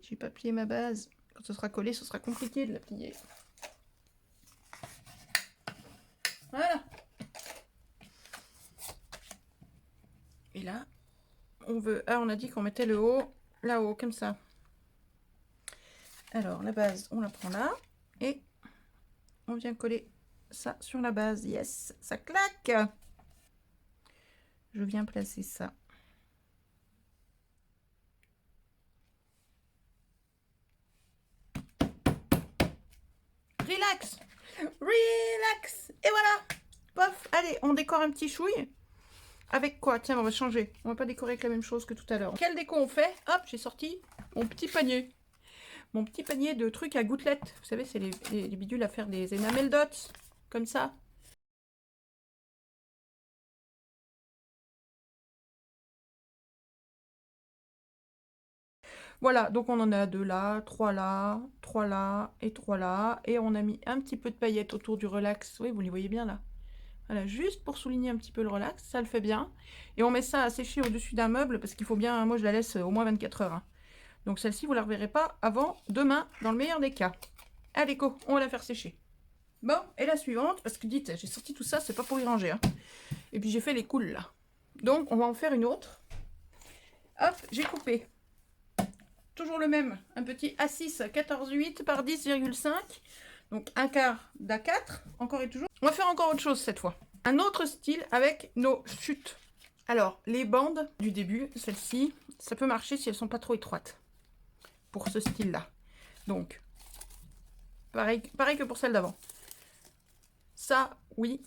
J'ai pas plié ma base. Quand ce sera collé, ce sera compliqué de la plier. Voilà. Et là, on veut... Ah, on a dit qu'on mettait le haut là-haut, comme ça. Alors, la base, on la prend là. Et on vient coller ça sur la base. Yes, ça claque. Je viens placer ça. Relax. Relax. Et voilà. Pof. Allez, on décore un petit chouille. Avec quoi? Tiens, on va changer. On va pas décorer avec la même chose que tout à l'heure. Quel déco on fait? Hop, j'ai sorti mon petit panier. Mon petit panier de trucs à gouttelettes. Vous savez, c'est les bidules à faire des enamel dots. Comme ça. Voilà, donc on en a 2 là, 3 là, 3 là et 3 là. Et on a mis un petit peu de paillettes autour du relax. Oui, vous les voyez bien là. Voilà, juste pour souligner un petit peu le relax, ça le fait bien. Et on met ça à sécher au-dessus d'un meuble parce qu'il faut bien, moi je la laisse au moins 24 heures. Hein. Donc celle-ci, vous ne la reverrez pas avant demain, dans le meilleur des cas. Allez, go, on va la faire sécher. Bon, et la suivante, parce que dites, j'ai sorti tout ça, c'est pas pour y ranger. Hein. Et puis j'ai fait les cools là. Donc on va en faire une autre. Hop, j'ai coupé. Toujours le même, un petit A6 14,8 par 10,5. Donc un quart d'A4, encore et toujours. On va faire encore autre chose cette fois. Un autre style avec nos chutes. Alors, les bandes du début, celles-ci, ça peut marcher si elles sont pas trop étroites. Pour ce style-là. Donc, pareil que pour celle d'avant. Ça, oui.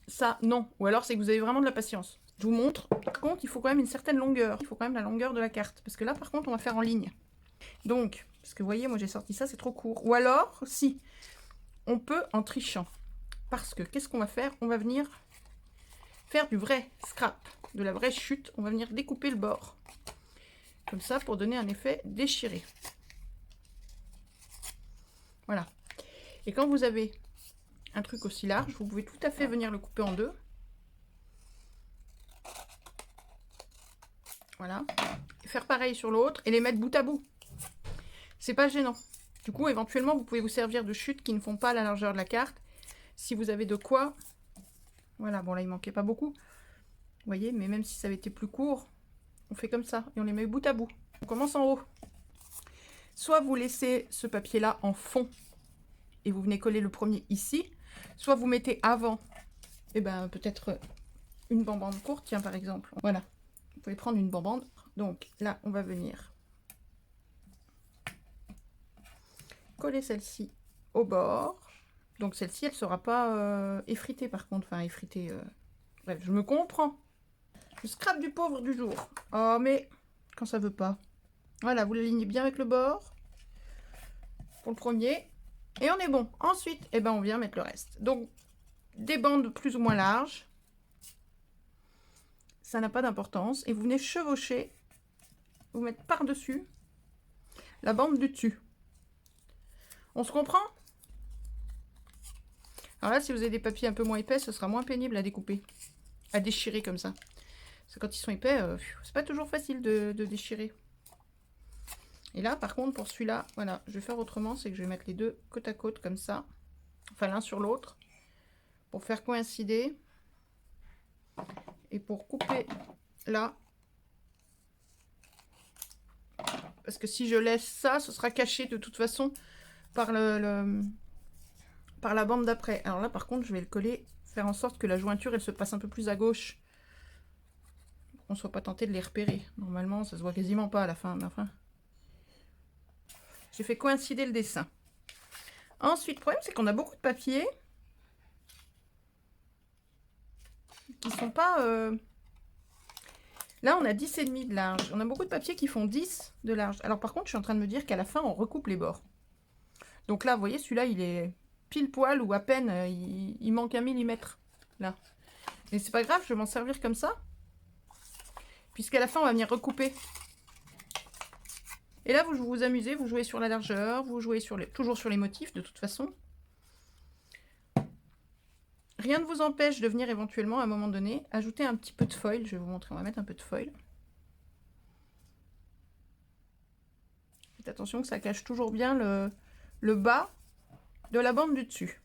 Ça, non. Ou alors, c'est que vous avez vraiment de la patience. Je vous montre. Par contre, il faut quand même une certaine longueur. Il faut quand même la longueur de la carte. Parce que là, par contre, on va faire en ligne. Donc, parce que vous voyez, moi j'ai sorti ça, c'est trop court. Ou alors, si, on peut en trichant. Parce que, qu'est-ce qu'on va faire? On va venir faire du vrai scrap, de la vraie chute. On va venir découper le bord. Comme ça, pour donner un effet déchiré. Voilà. Et quand vous avez un truc aussi large, vous pouvez tout à fait venir le couper en deux. Voilà. Et faire pareil sur l'autre et les mettre bout à bout. C'est pas gênant. Du coup, éventuellement, vous pouvez vous servir de chutes qui ne font pas la largeur de la carte. Si vous avez de quoi. Voilà, bon là, il manquait pas beaucoup. Vous voyez, mais même si ça avait été plus court, on fait comme ça et on les met bout à bout. On commence en haut. Soit vous laissez ce papier-là en fond et vous venez coller le premier ici. Soit vous mettez avant, et ben peut-être une bande courte, tiens par exemple. Voilà, vous pouvez prendre une bande. Donc là, on va venir coller celle-ci au bord. Donc celle-ci, elle ne sera pas effritée par contre. Enfin, effritée. Bref, je me comprends. Le scrap du pauvre du jour. Oh, mais quand ça veut pas. Voilà, vous l'alignez bien avec le bord. Pour le premier. Et on est bon. Ensuite, eh ben, on vient mettre le reste. Donc, des bandes plus ou moins larges. Ça n'a pas d'importance. Et vous venez chevaucher. Vous mettre par-dessus la bande du dessus. On se comprend? Alors là, si vous avez des papiers un peu moins épais, ce sera moins pénible à découper. À déchirer comme ça. Parce que quand ils sont épais, c'est pas toujours facile de déchirer. Et là, par contre, pour celui-là, voilà, je vais faire autrement. C'est que je vais mettre les deux côte à côte comme ça. Enfin, l'un sur l'autre. Pour faire coïncider. Et pour couper là. Parce que si je laisse ça, ce sera caché de toute façon par par la bande d'après. Alors là, par contre, je vais le coller, faire en sorte que la jointure, elle se passe un peu plus à gauche. Qu'on ne soit pas tenté de les repérer. Normalement, ça se voit quasiment pas à la fin. Mais enfin, j'ai fait coïncider le dessin. Ensuite, le problème, c'est qu'on a beaucoup de papiers qui sont pas... Là, on a 10,5 de large. On a beaucoup de papiers qui font 10 de large. Alors, par contre, je suis en train de me dire qu'à la fin, on recoupe les bords. Donc là, vous voyez, celui-là, il est pile poil ou à peine. Il manque 1 millimètre. Là. Mais c'est pas grave, je vais m'en servir comme ça. Puisqu'à la fin, on va venir recouper Et là, vous vous amusez, vous jouez sur la largeur, vous jouez toujours sur les motifs de toute façon. Rien ne vous empêche de venir éventuellement à un moment donné ajouter un petit peu de foil. Je vais vous montrer, on va mettre un peu de foil. Faites attention que ça cache toujours bien le bas de la bande du dessus.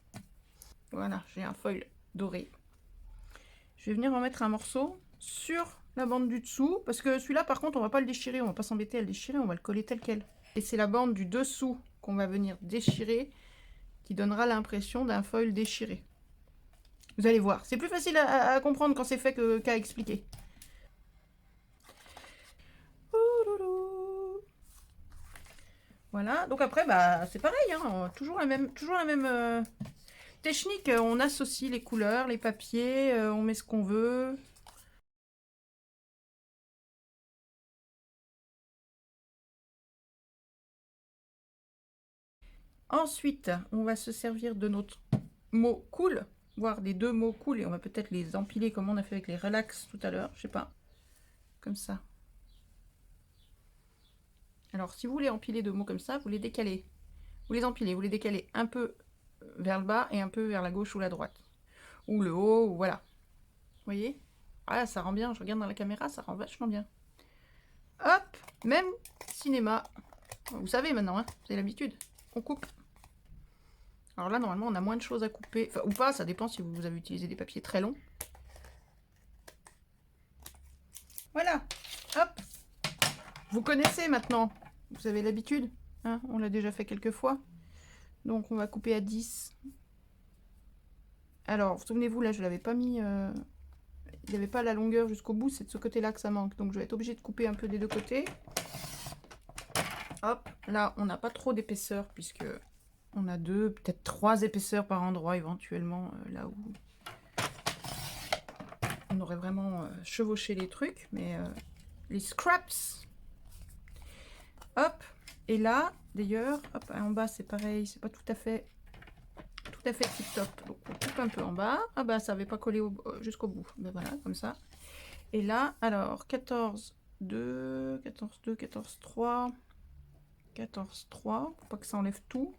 Voilà, j'ai un foil doré. Je vais venir en mettre un morceau sur la bande du dessous, parce que celui-là par contre on va pas le déchirer, on va pas s'embêter à le déchirer, on va le coller tel quel. Et c'est la bande du dessous qu'on va venir déchirer qui donnera l'impression d'un foil déchiré. Vous allez voir, c'est plus facile à comprendre quand c'est fait qu'à expliquer. Voilà, donc après bah c'est pareil, hein, toujours la même technique, on associe les couleurs, les papiers, on met ce qu'on veut. Ensuite, on va se servir de notre mot cool, voire des deux mots cool, et on va peut-être les empiler comme on a fait avec les relax tout à l'heure, je sais pas, comme ça. Alors, si vous voulez empiler deux mots comme ça, vous les décalez. Vous les empilez, vous les décalez un peu vers le bas et un peu vers la gauche ou la droite. Ou le haut, ou voilà. Vous voyez? Ah, ça rend bien, je regarde dans la caméra, ça rend vachement bien. Hop, même cinéma. Vous savez maintenant, hein, vous avez l'habitude. On coupe. Alors là, normalement, on a moins de choses à couper. Enfin, ou pas, ça dépend si vous avez utilisé des papiers très longs. Voilà, hop. Vous connaissez maintenant. Vous avez l'habitude. Hein, on l'a déjà fait quelques fois. Donc, on va couper à 10. Alors, souvenez-vous, là, je ne l'avais pas mis... il n'y avait pas la longueur jusqu'au bout. C'est de ce côté-là que ça manque. Donc, je vais être obligée de couper un peu des deux côtés. Hop, là, on n'a pas trop d'épaisseur puisque... on a deux, peut-être 3 épaisseurs par endroit éventuellement, là où on aurait vraiment chevauché les trucs, mais les scraps. Hop, et là, d'ailleurs, hop, en bas c'est pareil, c'est pas tout à fait tip top. Donc on coupe un peu en bas. Ah bah ça avait pas collé jusqu'au bout. Ben voilà, comme ça. Et là, alors 14, 2, 14, 2, 14, 3, 14, 3, pour pas que ça enlève tout.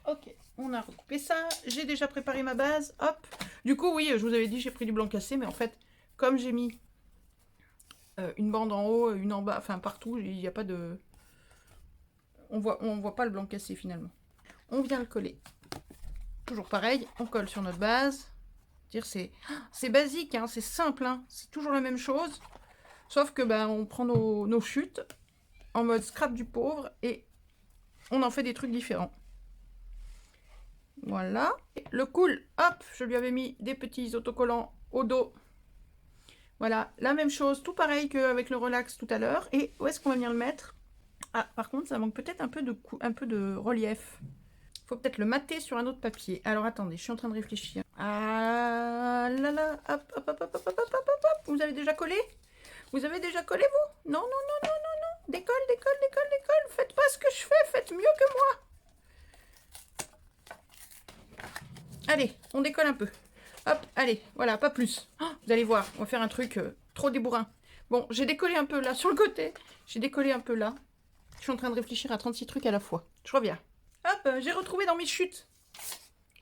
Ok, on a recoupé ça. J'ai déjà préparé ma base. Hop. Du coup, oui, je vous avais dit, j'ai pris du blanc cassé, mais en fait, comme j'ai mis une bande en haut, une en bas, enfin partout, il n'y a pas de... On voit pas le blanc cassé finalement. On vient le coller. Toujours pareil, on colle sur notre base. C'est basique, hein, c'est simple, hein, c'est toujours la même chose. Sauf que ben, on prend nos chutes en mode scrap du pauvre et on en fait des trucs différents. Voilà. Le cool, hop, je lui avais mis des petits autocollants au dos. Voilà, la même chose, tout pareil qu'avec le relax tout à l'heure. Et où est-ce qu'on va venir le mettre? Ah, par contre, ça manque peut-être un peu de relief. Il faut peut-être le mater sur un autre papier. Alors, attendez, je suis en train de réfléchir. Ah là là, hop, hop, hop, hop, hop, hop, hop, hop, hop. Vous avez déjà collé? Vous avez déjà collé, vous? Non, non, non, non, non, non. Décolle, décolle, décolle, décolle. Faites pas ce que je fais, faites mieux que moi. Allez, on décolle un peu. Hop, allez, voilà, pas plus. Oh, vous allez voir, on va faire un truc trop débourrin. Bon, j'ai décollé un peu là sur le côté. J'ai décollé un peu là. Je suis en train de réfléchir à 36 trucs à la fois. Je reviens. Hop, j'ai retrouvé dans mes chutes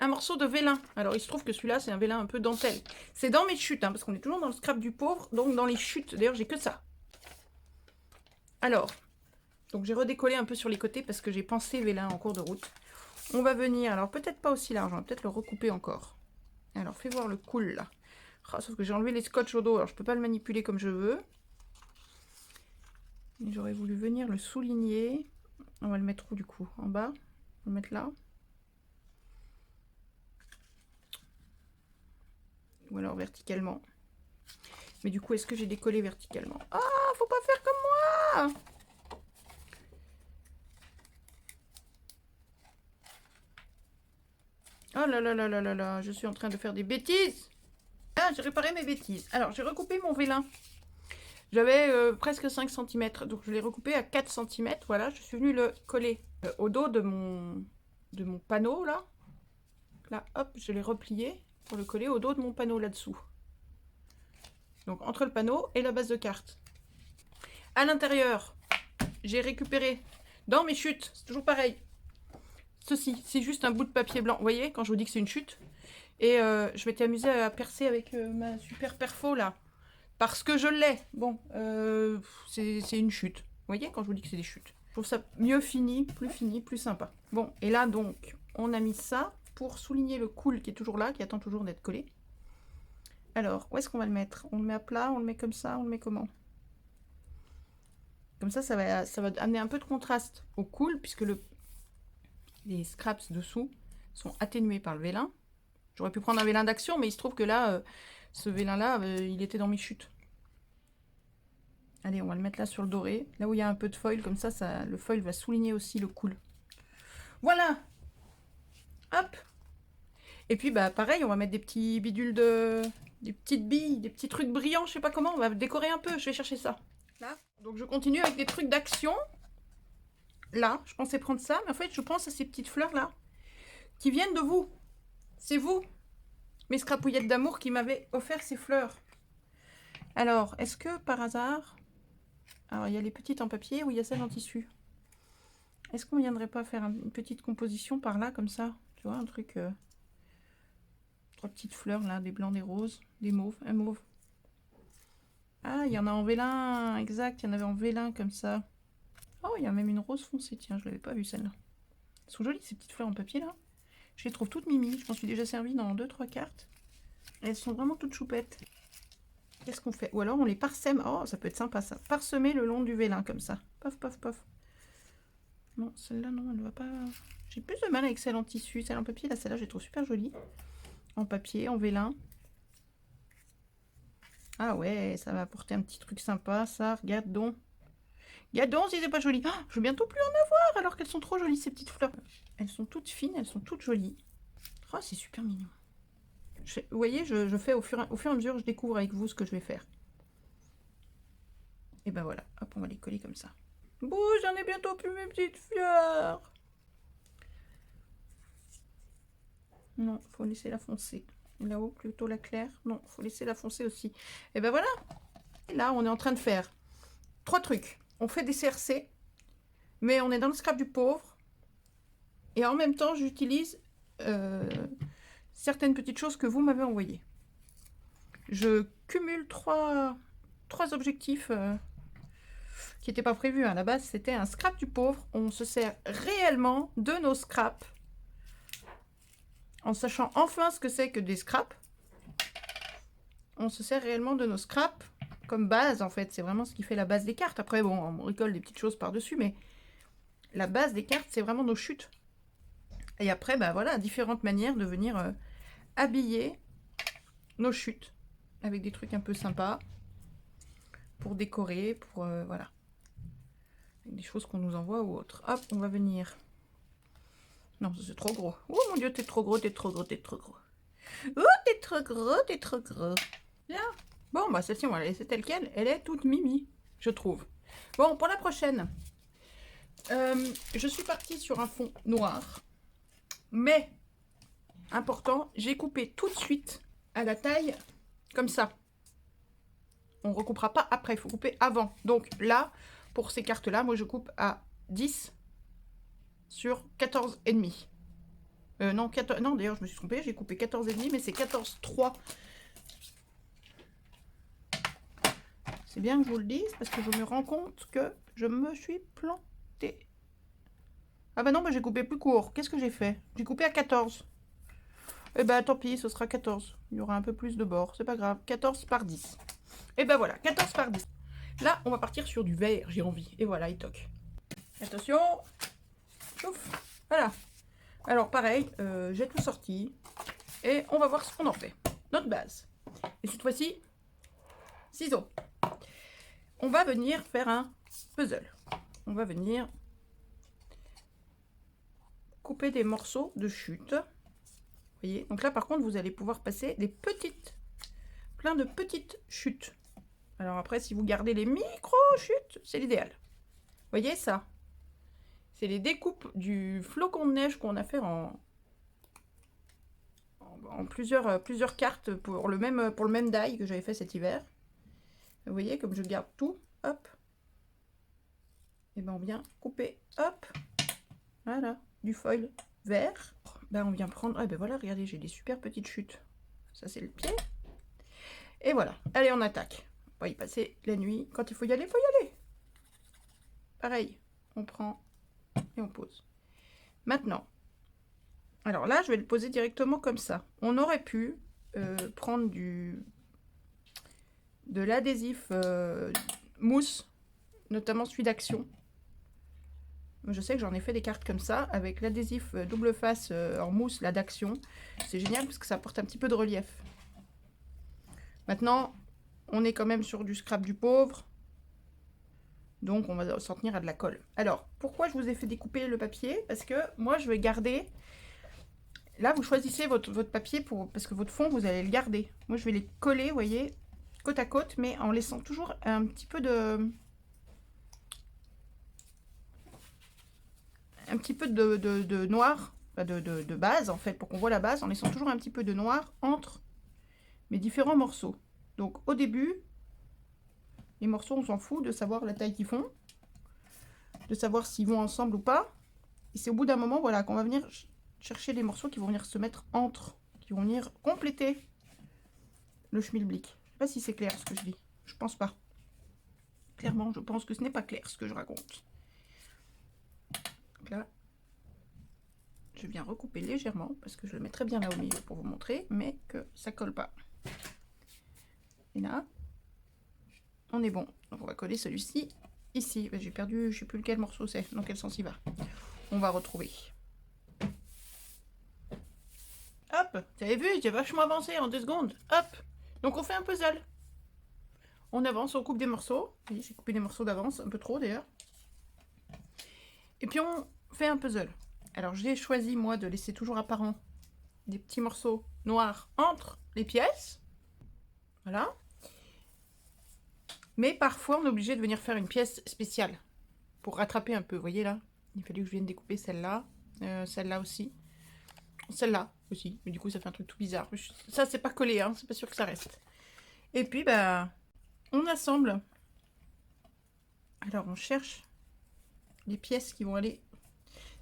un morceau de vélin. Alors, il se trouve que celui-là, c'est un vélin un peu dentelle. C'est dans mes chutes, hein, parce qu'on est toujours dans le scrap du pauvre, donc dans les chutes. D'ailleurs, j'ai que ça. Alors, donc j'ai redécollé un peu sur les côtés parce que j'ai pensé vélin en cours de route. On va venir, alors peut-être pas aussi large, on va peut-être le recouper encore. Alors, fais voir le cool, là. Oh, sauf que j'ai enlevé les scotch au dos, alors je peux pas le manipuler comme je veux. J'aurais voulu venir le souligner. On va le mettre où, du coup? En bas? On va le mettre là. Ou alors verticalement. Mais du coup, est-ce que j'ai décollé verticalement? Ah, faut pas faire comme moi! Oh là là là là là là, je suis en train de faire des bêtises! Ah, j'ai réparé mes bêtises. Alors, j'ai recoupé mon vélin. J'avais presque 5 cm, donc je l'ai recoupé à 4 cm. Voilà, je suis venue le coller au dos de mon panneau, là. Là, hop, je l'ai replié pour le coller au dos de mon panneau là-dessous. Donc, entre le panneau et la base de carte. À l'intérieur, j'ai récupéré dans mes chutes, c'est toujours pareil. Ceci, c'est juste un bout de papier blanc. Vous voyez, quand je vous dis que c'est une chute. Et je m'étais amusée à percer avec ma super perfo là. Parce que je l'ai. Bon, c'est une chute. Vous voyez, quand je vous dis que c'est des chutes. Je trouve ça mieux fini, plus sympa. Bon, et là donc, on a mis ça pour souligner le cool qui est toujours là, qui attend toujours d'être collé. Alors, où est-ce qu'on va le mettre? On le met à plat, on le met comme ça, on le met comment? Comme ça va amener un peu de contraste au cool, puisque les scraps dessous sont atténués par le vélin. J'aurais pu prendre un vélin d'action, mais il se trouve que là, ce vélin-là, il était dans mes chutes. Allez, on va le mettre là sur le doré. Là où il y a un peu de foil, comme ça, le foil va souligner aussi le cool. Voilà. Hop. Et puis, bah, pareil, on va mettre des petits bidules des petites billes, des petits trucs brillants, je sais pas comment. On va décorer un peu, je vais chercher ça. Là. Donc, je continue avec des trucs d'action. Là, je pensais prendre ça, mais en fait, je pense à ces petites fleurs-là qui viennent de vous. C'est vous, mes scrapouillettes d'amour, qui m'avaient offert ces fleurs. Alors, est-ce que par hasard... Alors, il y a les petites en papier ou il y a celles en tissu. Est-ce qu'on ne viendrait pas faire une petite composition par là, comme ça? Tu vois, un truc... 3 petites fleurs, là, des blancs, des roses, des mauves, un mauve. Ah, il y en a en vélin, exact, il y en avait en vélin, comme ça. Oh, il y a même une rose foncée, tiens, je l'avais pas vue, celle-là. Elles sont jolies, ces petites fleurs en papier, là. Je les trouve toutes mimi, je m'en suis déjà servi dans 2-3 cartes. Elles sont vraiment toutes choupettes. Qu'est-ce qu'on fait? Ou alors on les parsème. Oh, ça peut être sympa ça. Parsemer le long du vélin comme ça. Pof, pof, pof. Non, celle-là, non, elle va pas... J'ai plus de mal avec celle en tissu. Celle en papier, là, celle-là, je les trouve super jolie. En papier, en vélin. Ah ouais, ça va apporter un petit truc sympa, ça. Regarde donc. Regarde donc si c'est pas joli. Ah, je veux bientôt plus en avoir alors qu'elles sont trop jolies, ces petites fleurs. Elles sont toutes fines, elles sont toutes jolies. Oh, c'est super mignon. Vous voyez, je fais au fur et à mesure, je découvre avec vous ce que je vais faire. Et ben voilà, hop, on va les coller comme ça. Bon, j'en ai bientôt plus mes petites fleurs. Non, faut laisser la foncer. Là-haut, plutôt la claire. Non, faut laisser la foncer aussi. Et ben voilà. Et là, on est en train de faire 3 trucs. On fait des CRC, mais on est dans le scrap du pauvre. Et en même temps, j'utilise certaines petites choses que vous m'avez envoyées. Je cumule trois objectifs qui n'étaient pas prévus. À la base, c'était un scrap du pauvre. On se sert réellement de nos scraps en sachant enfin ce que c'est que des scraps. On se sert réellement de nos scraps comme base, en fait. C'est vraiment ce qui fait la base des cartes. Après, bon, on bricole des petites choses par-dessus, mais la base des cartes, c'est vraiment nos chutes. Et après, bah voilà, différentes manières de venir habiller nos chutes avec des trucs un peu sympas pour décorer, pour voilà, avec des choses qu'on nous envoie ou autre. Hop, on va venir. Non, c'est trop gros. Oh mon dieu, t'es trop gros, t'es trop gros, t'es trop gros. Oh, t'es trop gros, t'es trop gros. Là. Bon, bah celle-ci, on va la laisser telle quelle. Elle est toute mimi, je trouve. Bon, pour la prochaine, je suis partie sur un fond noir. Mais, important, j'ai coupé tout de suite à la taille comme ça. On ne recoupera pas après, il faut couper avant. Donc là, pour ces cartes-là, moi je coupe à 10 sur 14,5. Non, non d'ailleurs je me suis trompée, j'ai coupé 14,5, mais c'est 14,3. C'est bien que je vous le dise, parce que je me rends compte que je me suis plantée. Ah bah non, bah j'ai coupé plus court. Qu'est-ce que j'ai fait? J'ai coupé à 14. Eh ben tant pis, ce sera 14. Il y aura un peu plus de bord, c'est pas grave. 14 par 10. Et ben voilà, 14 par 10. Là, on va partir sur du vert, j'ai envie. Et voilà, il toque. Attention. Chouf. Voilà. Alors pareil, j'ai tout sorti. Et on va voir ce qu'on en fait. Notre base. Et cette fois-ci, ciseaux. On va venir faire un puzzle. On va venir couper des morceaux de chute. Vous voyez, donc là par contre vous allez pouvoir passer plein de petites chutes. Alors après si vous gardez les micro chutes, c'est l'idéal. Vous voyez ça? C'est les découpes du flocon de neige qu'on a fait en plusieurs cartes pour le même die que j'avais fait cet hiver. Vous voyez comme je garde tout, hop. Et ben on vient couper, hop, voilà, du foil vert. Ben on vient prendre, ah ben voilà, regardez, j'ai des super petites chutes. Ça c'est le pied. Et voilà, allez on attaque. On va y passer la nuit. Quand il faut y aller, il faut y aller. Pareil, on prend et on pose. Maintenant, alors là je vais le poser directement comme ça. On aurait pu prendre de l'adhésif mousse, notamment celui d'Action. Je sais que j'en ai fait des cartes comme ça, avec l'adhésif double face en mousse, là d'Action. C'est génial parce que ça apporte un petit peu de relief. Maintenant, on est quand même sur du scrap du pauvre. Donc on va s'en tenir à de la colle. Alors, pourquoi je vous ai fait découper le papier? Parce que moi je vais garder... Là, vous choisissez votre papier parce que votre fond, vous allez le garder. Moi, je vais les coller, vous voyez, côte à côte, mais en laissant toujours un petit peu de... de noir, de base, en fait, pour qu'on voit la base, en laissant toujours un petit peu de noir entre mes différents morceaux. Donc, au début, les morceaux, on s'en fout de savoir la taille qu'ils font, de savoir s'ils vont ensemble ou pas. Et c'est au bout d'un moment, voilà, qu'on va venir chercher les morceaux qui vont venir se mettre entre, qui vont venir compléter le schmilblick. Je sais pas si c'est clair ce que je dis. Je pense pas. Clairement, je pense que ce n'est pas clair ce que je raconte. Donc là, je viens recouper légèrement parce que je le mets très bien là au milieu pour vous montrer, mais que ça colle pas. Et là, on est bon. Donc on va coller celui-ci ici. J'ai perdu, je sais plus lequel morceau c'est, dans quel sens il va. On va retrouver. Hop, vous avez vu, j'ai vachement avancé en 2 secondes. Hop, donc on fait un puzzle. On avance, on coupe des morceaux. Oui, j'ai coupé des morceaux d'avance, un peu trop d'ailleurs. Et puis on fait un puzzle. Alors j'ai choisi moi de laisser toujours apparent des petits morceaux noirs entre les pièces. Voilà. Mais parfois on est obligé de venir faire une pièce spéciale pour rattraper un peu. Vous voyez là, il fallait que je vienne découper celle-là, celle-là aussi. Celle-là aussi, mais du coup ça fait un truc tout bizarre. Ça c'est pas collé, hein, c'est pas sûr que ça reste. Et puis bah, on assemble. Alors on cherche les pièces qui vont aller.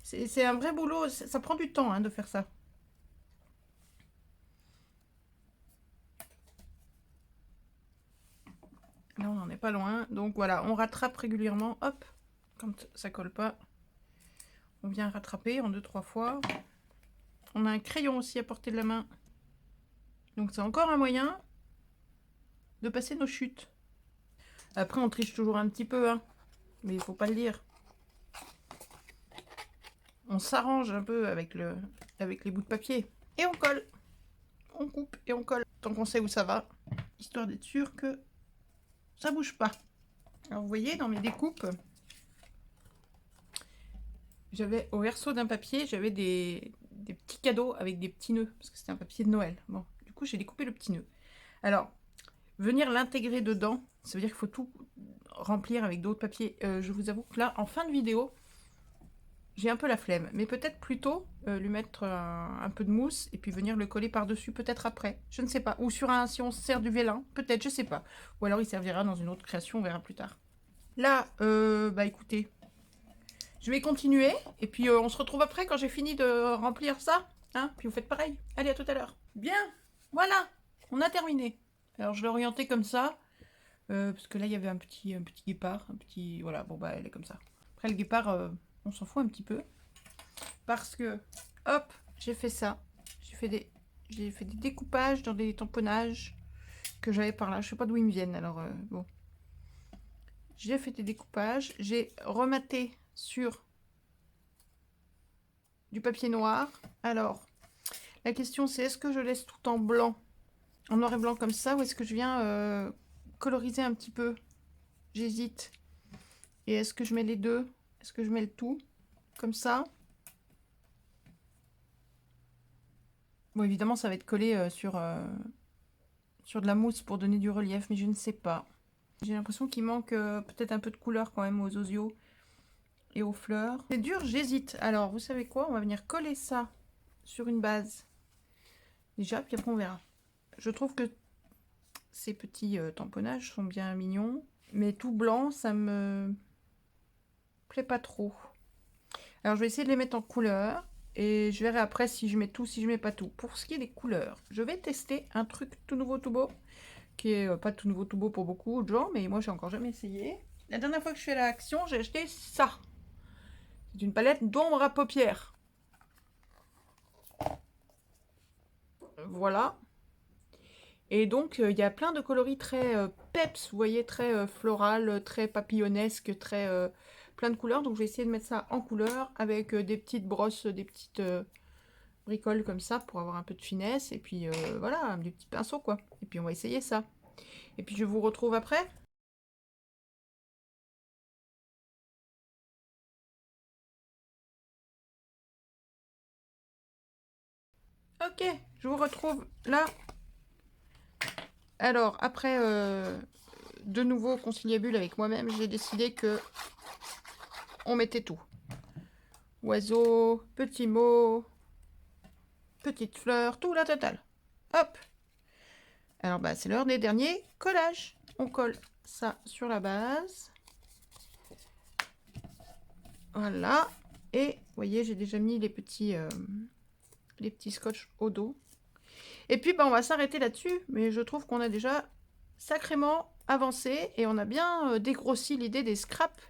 C'est un vrai boulot, ça prend du temps hein, de faire ça. Là on n'en est pas loin, donc voilà, on rattrape régulièrement, hop, quand ça colle pas, on vient rattraper en 2-3 fois. On a un crayon aussi à portée de la main. Donc c'est encore un moyen de passer nos chutes. Après on triche toujours un petit peu, hein, mais il faut pas le dire. On s'arrange un peu avec les bouts de papier. Et on colle. On coupe et on colle. Tant qu'on sait où ça va. Histoire d'être sûr que ça bouge pas. Alors vous voyez dans mes découpes, j'avais au verso d'un papier, j'avais des petits cadeaux avec des petits nœuds. Parce que c'était un papier de Noël. Bon, du coup j'ai découpé le petit nœud. Alors, venir l'intégrer dedans, ça veut dire qu'il faut tout remplir avec d'autres papiers. Je vous avoue que là, en fin de vidéo, j'ai un peu la flemme. Mais peut-être plutôt lui mettre un peu de mousse et puis venir le coller par-dessus, peut-être après. Je ne sais pas. Ou sur un, si on se sert du vélin, peut-être, je sais pas. Ou alors il servira dans une autre création, on verra plus tard. Là, bah écoutez, je vais continuer. Et puis on se retrouve après quand j'ai fini de remplir ça. Hein, puis vous faites pareil. Allez, à tout à l'heure. Bien, voilà, on a terminé. Alors je l'ai orienté comme ça. Parce que là il y avait un petit guépard, voilà, bon bah elle est comme ça. Après le guépard, on s'en fout un petit peu, parce que hop, j'ai fait ça, j'ai fait des découpages dans des tamponnages que j'avais par là, je sais pas d'où ils me viennent, alors bon. J'ai fait des découpages, j'ai rematé sur du papier noir. Alors la question c'est, est-ce que je laisse tout en blanc, en noir et blanc comme ça, ou est-ce que je viens coloriser un petit peu? J'hésite. Et est-ce que je mets les deux? Est-ce que je mets le tout comme ça? Bon, évidemment, ça va être collé sur de la mousse pour donner du relief, mais je ne sais pas. J'ai l'impression qu'il manque peut-être un peu de couleur quand même aux osios et aux fleurs. C'est dur, j'hésite. Alors, vous savez quoi? On va venir coller ça sur une base. Déjà, puis après on verra. Je trouve que ces petits tamponnages sont bien mignons, mais tout blanc, ça me plaît pas trop. Alors je vais essayer de les mettre en couleur. Et je verrai après si je mets tout, si je mets pas tout. Pour ce qui est des couleurs, je vais tester un truc tout nouveau, tout beau. Qui est pas tout nouveau, tout beau pour beaucoup de gens. Mais moi, j'ai encore jamais essayé. La dernière fois que je fais l'action, j'ai acheté ça. C'est une palette d'ombre à paupières. Voilà. Et donc, il y a plein de coloris très peps, vous voyez, très floral, très papillonnesque, très plein de couleurs. Donc, je vais essayer de mettre ça en couleur avec des petites brosses, des petites bricoles comme ça pour avoir un peu de finesse. Et puis, voilà, des petits pinceaux, quoi. Et puis, on va essayer ça. Et puis, je vous retrouve après. Ok, je vous retrouve là. Alors, après de nouveau conciliabule avec moi-même, j'ai décidé que on mettait tout. Oiseaux, petits mots, petites fleurs, tout la totale. Hop. Alors, bah, c'est l'heure des derniers collages. On colle ça sur la base. Voilà. Et, vous voyez, j'ai déjà mis les petits scotch au dos. Et puis, bah, on va s'arrêter là-dessus. Mais je trouve qu'on a déjà sacrément avancé. Et on a bien dégrossi l'idée des scraps.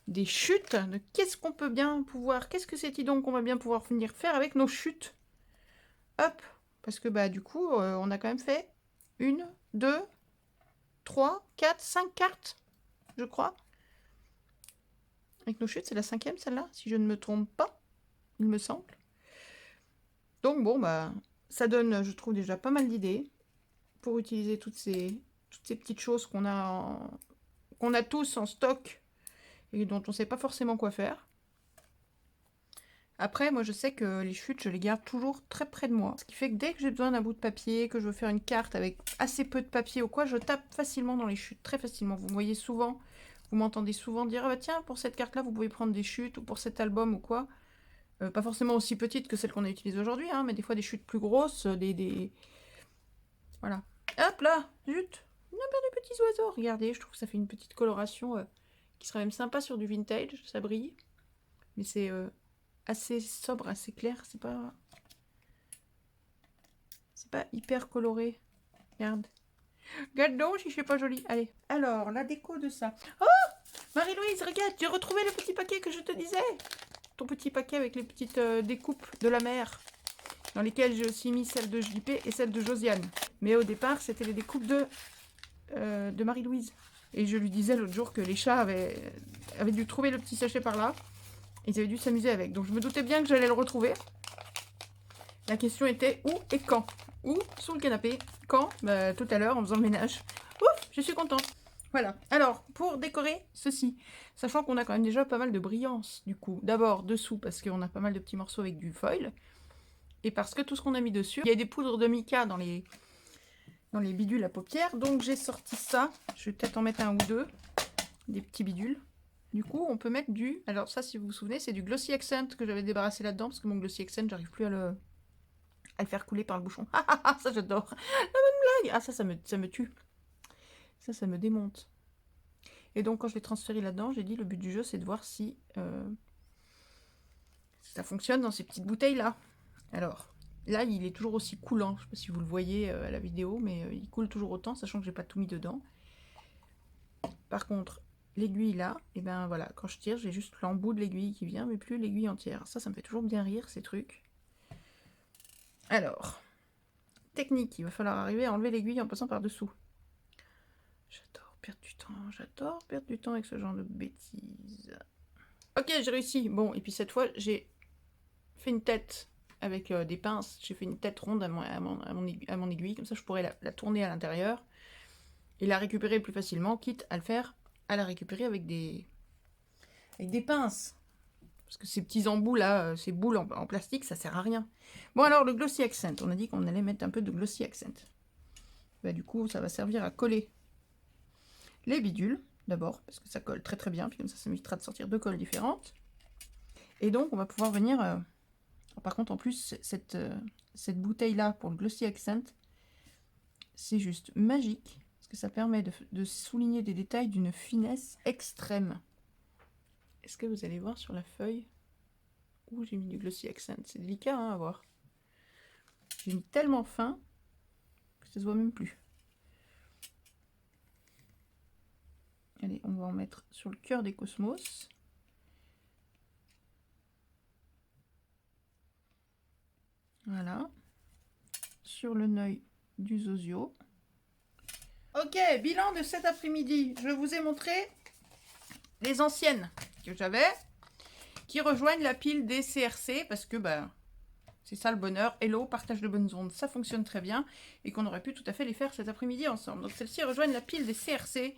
Des chutes. De qu'est-ce qu'on peut bien pouvoir... Qu'est-ce que c'est donc qu'on va bien pouvoir venir faire avec nos chutes. Hop. Parce que, bah, du coup, on a quand même fait 1, 2, 3, 4, 5 cartes, je crois. Avec nos chutes, c'est la 5e, celle-là, si je ne me trompe pas, il me semble. Donc bon, bah, ça donne, je trouve, déjà pas mal d'idées pour utiliser toutes ces petites choses qu'on a tous en stock et dont on ne sait pas forcément quoi faire. Après, moi, je sais que les chutes, je les garde toujours très près de moi. Ce qui fait que dès que j'ai besoin d'un bout de papier, que je veux faire une carte avec assez peu de papier ou quoi, je tape facilement dans les chutes, très facilement. Vous me voyez souvent, vous m'entendez souvent dire « Ah bah tiens, pour cette carte-là, vous pouvez prendre des chutes, ou pour cet album ou quoi. Pas forcément aussi petites que celles qu'on a utilisées aujourd'hui, hein, mais des fois des chutes plus grosses, Voilà. Hop là, zut, on a perdu des petits oiseaux. Regardez, je trouve que ça fait une petite coloration qui serait même sympa sur du vintage, ça brille. Mais c'est... assez sobre, assez clair, c'est pas hyper coloré. Regarde. Regarde donc si je suis pas jolie. Allez. Alors, la déco de ça. Oh Marie-Louise, regarde, j'ai retrouvé le petit paquet que je te disais. Ton petit paquet avec les petites découpes de la mer. Dans lesquelles j'ai aussi mis celle de JP et celle de Josiane. Mais au départ, c'était les découpes de Marie-Louise. Et je lui disais l'autre jour que les chats avaient dû trouver le petit sachet par là. Ils avaient dû s'amuser avec. Donc je me doutais bien que j'allais le retrouver. La question était où et quand. Où sur le canapé. Quand bah, tout à l'heure en faisant le ménage. Ouf, je suis contente. Voilà. Alors, pour décorer ceci, sachant qu'on a quand même déjà pas mal de brillance, du coup. D'abord, dessous, parce qu'on a pas mal de petits morceaux avec du foil. Et parce que tout ce qu'on a mis dessus, il y a des poudres de mica dans les bidules à paupières. Donc, j'ai sorti ça. Je vais peut-être en mettre un ou deux. Des petits bidules. Du coup, on peut mettre du... Alors ça, si vous vous souvenez, c'est du Glossy Accent que j'avais débarrassé là-dedans, parce que mon Glossy Accent, j'arrive plus à le faire couler par le bouchon. Ça, j'adore. La bonne blague. Ah, ça me tue. Ça me démonte. Et donc, quand je l'ai transféré là-dedans, j'ai dit, le but du jeu, c'est de voir si ça fonctionne dans ces petites bouteilles-là. Alors, là, il est toujours aussi coulant. Je ne sais pas si vous le voyez à la vidéo, mais il coule toujours autant, sachant que j'ai pas tout mis dedans. Par contre, l'aiguille là, et ben voilà, quand je tire, j'ai juste l'embout de l'aiguille qui vient, mais plus l'aiguille entière. Ça me fait toujours bien rire, ces trucs. Alors, technique, il va falloir arriver à enlever l'aiguille en passant par-dessous. J'adore perdre du temps avec ce genre de bêtises. Ok, j'ai réussi. Bon, et puis cette fois, j'ai fait une tête avec des pinces. J'ai fait une tête ronde à mon aiguille, comme ça je pourrais la tourner à l'intérieur et la récupérer plus facilement, quitte à la récupérer avec des pinces. Parce que ces petits embouts là, ces boules en plastique, ça sert à rien. Bon alors, le Glossy Accent, on a dit qu'on allait mettre un peu de Glossy Accent. Bah, du coup, ça va servir à coller les bidules, d'abord, parce que ça colle très très bien, puis comme ça m'évitera de sortir deux colles différentes. Et donc, on va pouvoir venir... par contre, en plus, cette bouteille-là, pour le Glossy Accent, c'est juste magique, parce que ça permet de souligner des détails d'une finesse extrême. Est-ce que vous allez voir sur la feuille? Ouh, j'ai mis du glossy accent. C'est délicat hein, à voir. J'ai mis tellement fin que ça se voit même plus. Allez, on va en mettre sur le cœur des cosmos. Voilà. Sur le nœud du Zozio. Ok, bilan de cet après-midi. Je vous ai montré les anciennes que j'avais qui rejoignent la pile des CRC parce que bah, c'est ça le bonheur. Hello, partage de bonnes ondes, ça fonctionne très bien et qu'on aurait pu tout à fait les faire cet après-midi ensemble. Donc celles-ci rejoignent la pile des CRC.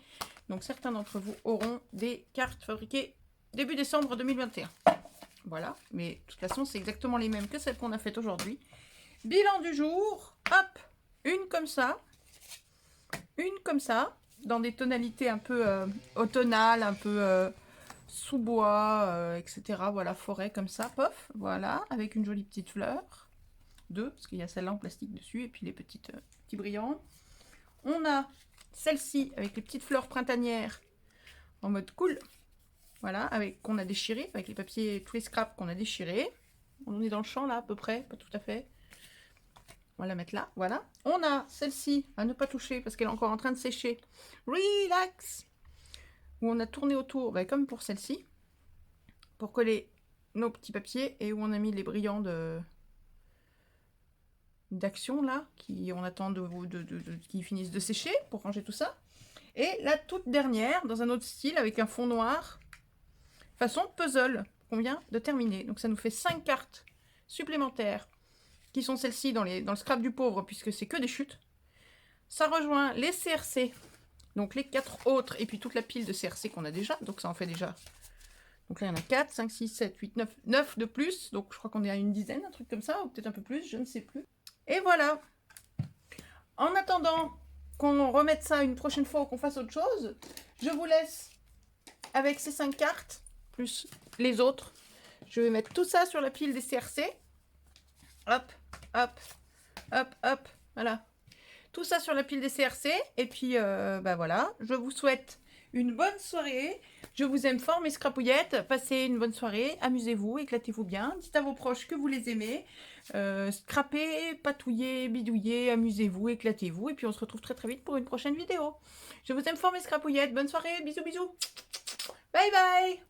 Donc certains d'entre vous auront des cartes fabriquées début décembre 2021. Voilà, mais de toute façon c'est exactement les mêmes que celles qu'on a faites aujourd'hui. Bilan du jour, hop, une comme ça, dans des tonalités un peu automnales, un peu sous-bois, etc. Voilà, forêt comme ça, pof, voilà, avec une jolie petite fleur. Deux, parce qu'il y a celle-là en plastique dessus, et puis les petits brillants. On a celle-ci avec les petites fleurs printanières en mode cool. Voilà, avec qu'on a déchiré, avec les papiers, tous les scraps qu'on a déchirés. On est dans le champ là à peu près, pas tout à fait. On va la mettre là, voilà. On a celle-ci à ne pas toucher parce qu'elle est encore en train de sécher. Relax. Où on a tourné autour, bah, comme pour celle-ci, pour coller nos petits papiers et où on a mis les brillants d'action là, qui on attend qu'ils finissent de sécher pour ranger tout ça. Et la toute dernière, dans un autre style, avec un fond noir, façon puzzle, qu'on vient de terminer. Donc ça nous fait 5 cartes supplémentaires, qui sont celles-ci dans le scrap du pauvre, puisque c'est que des chutes. Ça rejoint les CRC, donc les 4 autres, et puis toute la pile de CRC qu'on a déjà, donc ça en fait déjà. Donc là, il y en a 4, 5, 6, 7, 8, 9 de plus, donc je crois qu'on est à une dizaine, un truc comme ça, ou peut-être un peu plus, je ne sais plus. Et voilà. En attendant qu'on remette ça une prochaine fois ou qu'on fasse autre chose, je vous laisse avec ces 5 cartes, plus les autres. Je vais mettre tout ça sur la pile des CRC. Hop, hop, hop, hop, voilà. Tout ça sur la pile des CRC. Et puis, bah voilà, je vous souhaite une bonne soirée. Je vous aime fort, mes scrapouillettes. Passez une bonne soirée, amusez-vous, éclatez-vous bien. Dites à vos proches que vous les aimez. Scrapez, patouillez, bidouillez, amusez-vous, éclatez-vous. Et puis, on se retrouve très très vite pour une prochaine vidéo. Je vous aime fort, mes scrapouillettes. Bonne soirée, bisous, bisous. Bye bye.